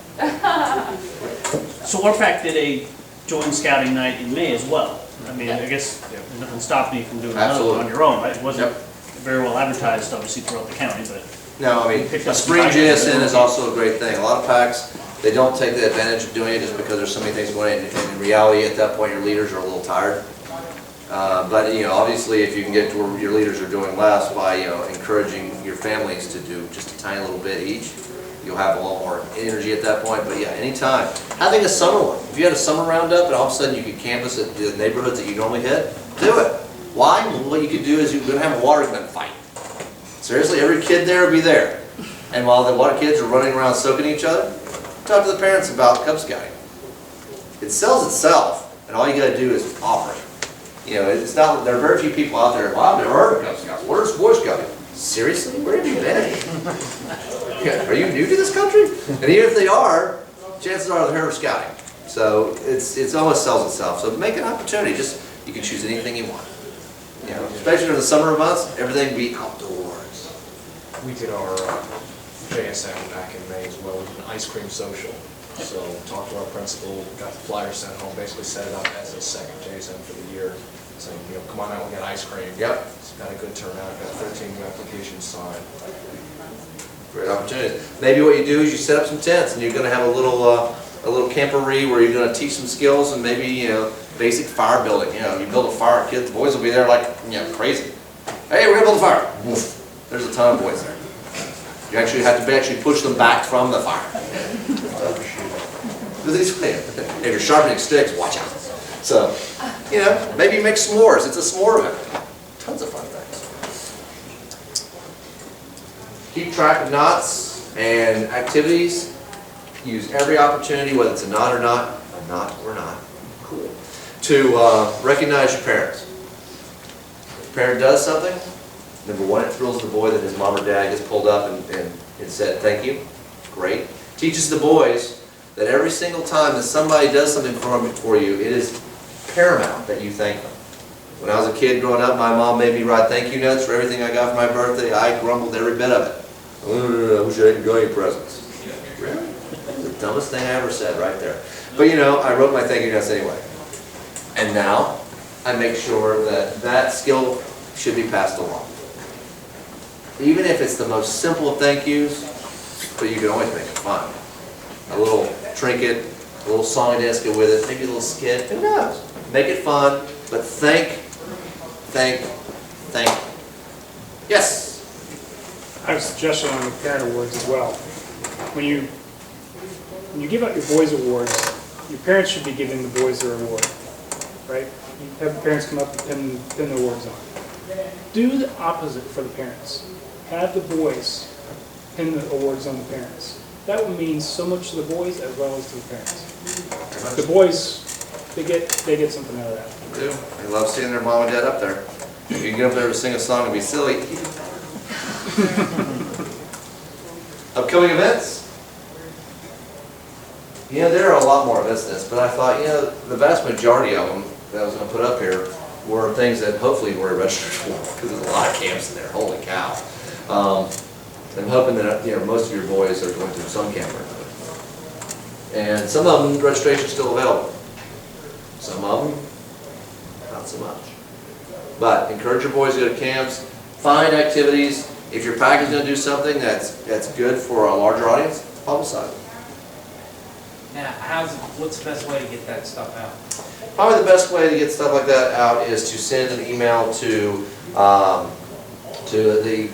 So Warpac did a joint scouting night in May as well. I mean, I guess there's nothing stopping you from doing another one on your own, right? It wasn't very well advertised, obviously, throughout the county, but. No, I mean, Picked a up some spring tigers. JSN is also a great thing. A lot of packs, they don't take the advantage of doing it just because there's so many things going on. And in reality, at that point, your leaders are a little tired. But, you know, obviously, if you can get to where your leaders are doing less by, you know, encouraging your families to do just a tiny little bit each, you'll have a little more energy at that point. But yeah, anytime. Having a summer one. If you had a summer roundup and all of a sudden you could canvass at the neighborhoods that you normally hit, do it. Why? Well, what you could do is you're going to have a water gun fight. Seriously, every kid there will be there. And while the water kids are running around soaking each other, talk to the parents about Cub Scouting. It sells itself, and all you got to do is offer it. You know, it's not. There are very few people out there. Well, I've never heard of Cub Scouts. Where's Boy Scouting? Seriously, where have you been? Are you new to this country? And even if they are, chances are they're scouting. So it's almost sells itself. So make an opportunity. Just you can choose anything you want. You know, especially during the summer months, everything be outdoors. We did our JSN back in May as well. We did an ice cream social. So talked to our principal, got the flyer sent home, basically set it up as a second JSN for the year. So, come on out, we got ice cream. Yep. It's got a good turnout, got 13 new applications signed. Great opportunity. Maybe what you do is you set up some tents and you're gonna have a little camporee where you're gonna teach some skills and maybe, basic fire building. You build a fire, kids, boys will be there like, crazy. Hey, we're gonna build a fire. There's a ton of boys there. You actually have to push them back from the fire. If you're sharpening sticks, watch out. So, maybe make s'mores. It's a s'more event. Tons of fun things. Keep track of knots and activities. Use every opportunity, whether it's a knot or not, cool, to recognize your parents. If a parent does something, number one, it thrills the boy that his mom or dad gets pulled up and said thank you. Great. Teaches the boys that every single time that somebody does something for you, it is paramount that you thank them. When I was a kid growing up, my mom made me write thank you notes for everything I got for my birthday. I grumbled every bit of it. I wish I didn't go any presents. Really? That's the dumbest thing I ever said right there. But I wrote my thank you notes anyway. And now, I make sure that skill should be passed along. Even if it's the most simple of thank yous, but you can always make it fun. A little trinket, a little song and dance go with it, maybe a little skit, who knows? Make it fun, but thank. Yes? I have a suggestion on the parent awards as well. When you give out your boys awards, your parents should be giving the boys their award, right? You have the parents come up and pin the awards on. Do the opposite for the parents. Have the boys pin the awards on the parents. That would mean so much to the boys as well as to the parents. The boys, they get something out of that. They do. They love seeing their mom and dad up there. If you can get up there to sing a song and be silly. Upcoming events. There are a lot more events than this, but I thought, the vast majority of them that I was going to put up here were things that hopefully we're registered for, because there's a lot of camps in there. Holy cow. I'm hoping that most of your boys are going to some camp or another. And some of them, registration is still available. Some of them, not so much. But encourage your boys to go to camps, find activities. If your pack is going to do something that's good for a larger audience, publicize it. Now, what's the best way to get that stuff out? Probably the best way to get stuff like that out is to send an email to the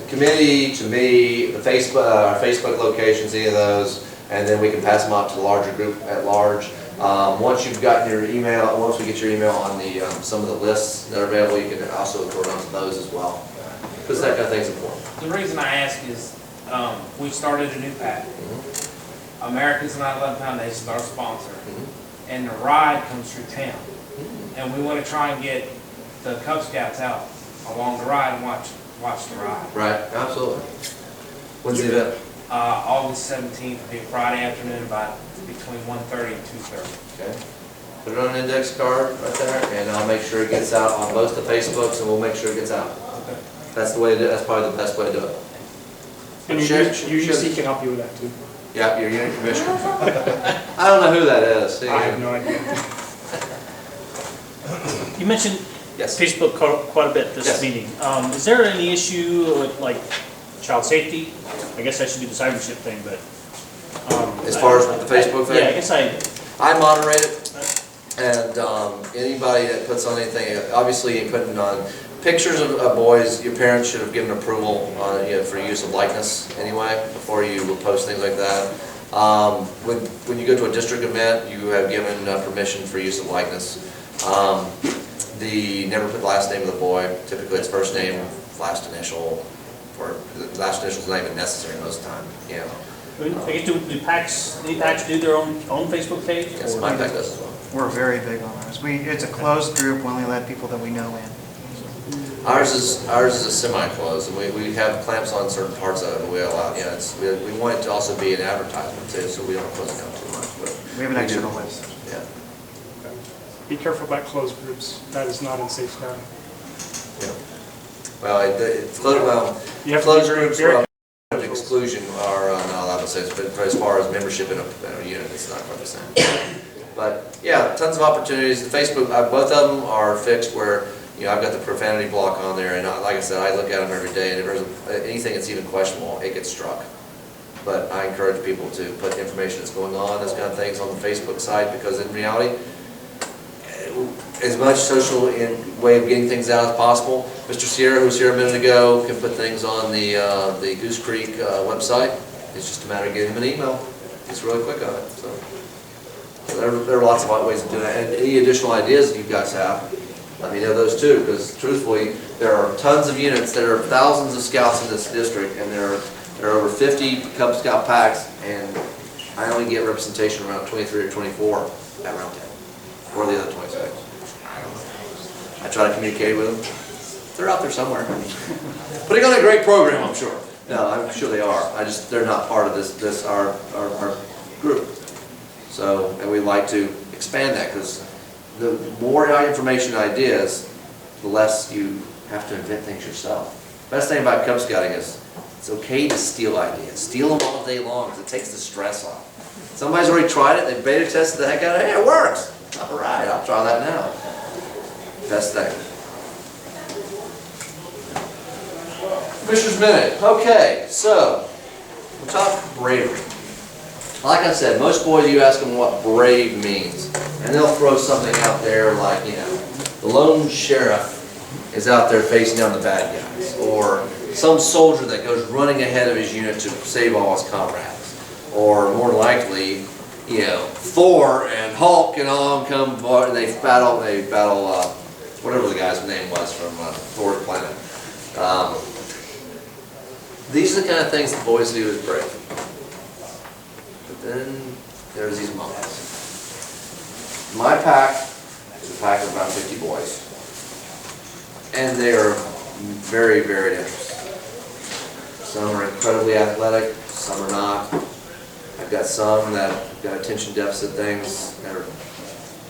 committee, to me, the Facebook, our Facebook locations, any of those, and then we can pass them out to the larger group at large. Once you've gotten your email, once we get your email on the some of the lists that are available, you can also go on to those as well, because that kind of thing's important. The reason I ask is we started a new pack. Americans Not 11 Foundation is our sponsor, and the ride comes through town, and we want to try and get the Cub Scouts out along the ride and watch the ride. Right, absolutely. When's the event? August 17th, it'll be a Friday afternoon, about between 1:30 and 2:30. Okay. Put it on an index card right there, and I'll make sure it gets out on both the Facebooks, and we'll make sure it gets out. Okay. That's the way to do it. That's probably the best way to do it. And your UC can help you with that too. Yeah, your unit commissioner. I don't know who that is. I have no idea. You mentioned Yes. Facebook quite a bit this Yes. meeting. Is there any issue with like child safety? I guess I should do the cybership thing, but. As far as with the Facebook thing? Yeah, I guess I moderate it, and anybody that puts on anything, obviously you're putting on pictures of boys, your parents should have given approval for use of likeness anyway, before you will post things like that. When you go to a district event, you have given permission for use of likeness. Never put the last name of the boy, typically it's first name, last initial, or the last initial is not even necessary most of the time, I guess do packs do their own Facebook page? Yes, my pack does as well. We're very big on ours. It's a closed group, we only let people that we know in. Ours is a semi-closed, and we have clamps on certain parts of it, and we allow, we want it to also be an advertisement too, so we don't close it down too much, but. We have an external list. Yeah. Be careful about closed groups. That is not in safe zone. Yeah. Well, closed You have to closed be groups very of exclusion are not allowed to same, but as far as membership in a unit, it's not quite the same. But yeah, tons of opportunities. The Facebook, both of them are fixed where, you know, I've got the profanity block on there, and like I said, I look at them every day, and if there's anything that's even questionable, it gets struck. But I encourage people to put information that's going on, those kind of things on the Facebook site, because in reality, as much social in way of getting things out as possible. Mr. Sierra, who was here a minute ago, can put things on the Goose Creek website. It's just a matter of getting him an email. He's really quick on it. So there are lots of ways of doing that. And any additional ideas you guys have, let me know those too, because truthfully, there are tons of units. There are thousands of scouts in this district, and there are over 50 Cub Scout packs, and I only get representation around 23 or 24 at Roundtable. Or the other 26. I try to communicate with them. They're out there somewhere. Putting on a great program, I'm sure. No, I'm sure they are. They're not part of our group. So, and we'd like to expand that, because the more information and ideas, the less you have to invent things yourself. Best thing about Cub Scouting is it's okay to steal ideas. Steal them all day long, because it takes the stress off. Somebody's already tried it, they beta tested the heck out of it. Hey, it works. All right, I'll try that now. Best thing. Commissioner's Minute. Okay, so we'll talk bravery. Like I said, most boys, you ask them what brave means, and they'll throw something out there like, you know, the lone sheriff is out there facing down the bad guys, or some soldier that goes running ahead of his unit to save all his comrades, or more likely, you know, Thor and Hulk and all come and they battle whatever the guy's name was from Thor's planet. These are the kind of things the boys do as brave. But then there's these moments. My pack is a pack of about 50 boys, and they are very, very diverse. Some are incredibly athletic, some are not. I've got some that have got attention deficit things.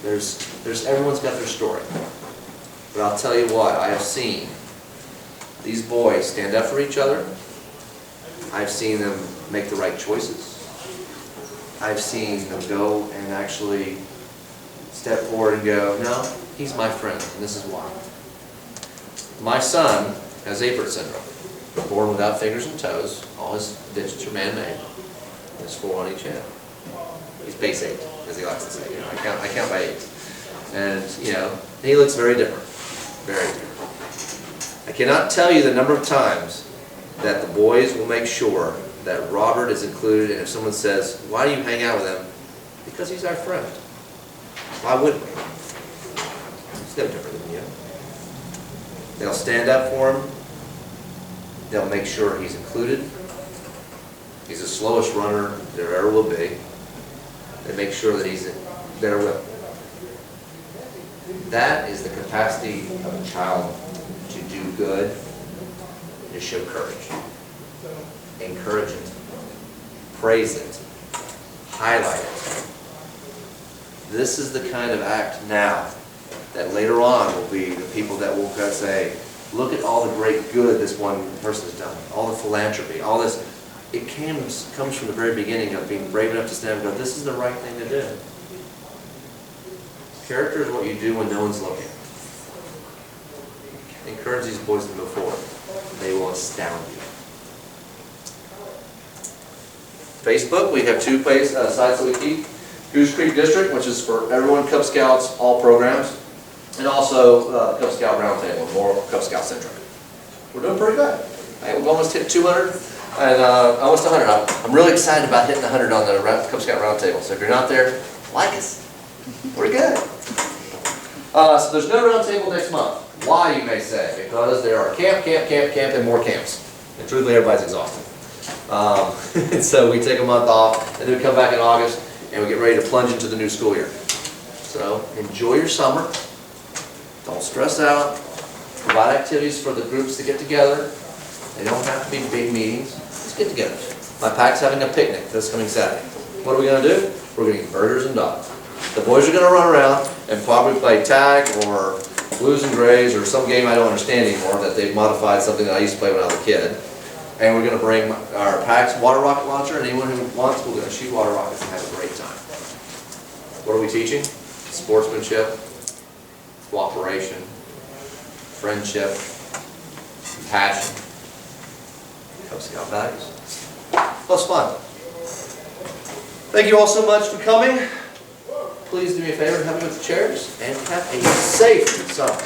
Everyone's got their story. But I'll tell you what, I have seen these boys stand up for each other. I've seen them make the right choices. I've seen them go and actually step forward and go, no, he's my friend, and this is why. My son has Apert syndrome. Born without fingers and toes. All his digits are man-made. There's 4 on each hand. He's base 8, as he likes to say. You know, I count by 8. And, you know, he looks very different. Very different. I cannot tell you the number of times that the boys will make sure that Robert is included, and if someone says, why do you hang out with him? Because he's our friend. Why wouldn't we? He's no different than you. They'll stand up for him. They'll make sure he's included. He's the slowest runner there ever will be. They make sure that he's there with them. That is the capacity of a child to do good, to show courage. Encourage it. Praise it. Highlight it. This is the kind of act now that later on will be the people that will say, look at all the great good this one person has done, all the philanthropy, all this. It comes from the very beginning of being brave enough to stand up and go, this is the right thing to do. Character is what you do when no one's looking. Encourage these boys to move forward. They will astound you. Facebook, we have 2 sites that we keep. Goose Creek District, which is for everyone, Cub Scouts, all programs. And also Cub Scout Roundtable, more Cub Scout centric. We're doing pretty good. Hey, we've almost hit 200 and almost 100. I'm really excited about hitting 100 on the Cub Scout Roundtable. So if you're not there, like us. We're good. So there's no Roundtable next month. Why, you may say? Because there are camp, and more camps. And truthfully, everybody's exhausted. And so we take a month off, and then we come back in August, and we get ready to plunge into the new school year. So enjoy your summer. Don't stress out. Provide activities for the groups to get together. They don't have to be big meetings. Just get together. My pack's having a picnic this coming Saturday. What are we going to do? We're going to eat burgers and dogs. The boys are going to run around and probably play tag or blues and grays or some game I don't understand anymore that they've modified something that I used to play when I was a kid. And we're gonna bring our packs, water rocket launcher, and anyone who wants, we're gonna shoot water rockets and have a great time. What are we teaching? Sportsmanship, cooperation, friendship, compassion, Cub Scout values. Plus fun. Thank you all so much for coming. Please do me a favor and help me with the chairs and have a safe summer.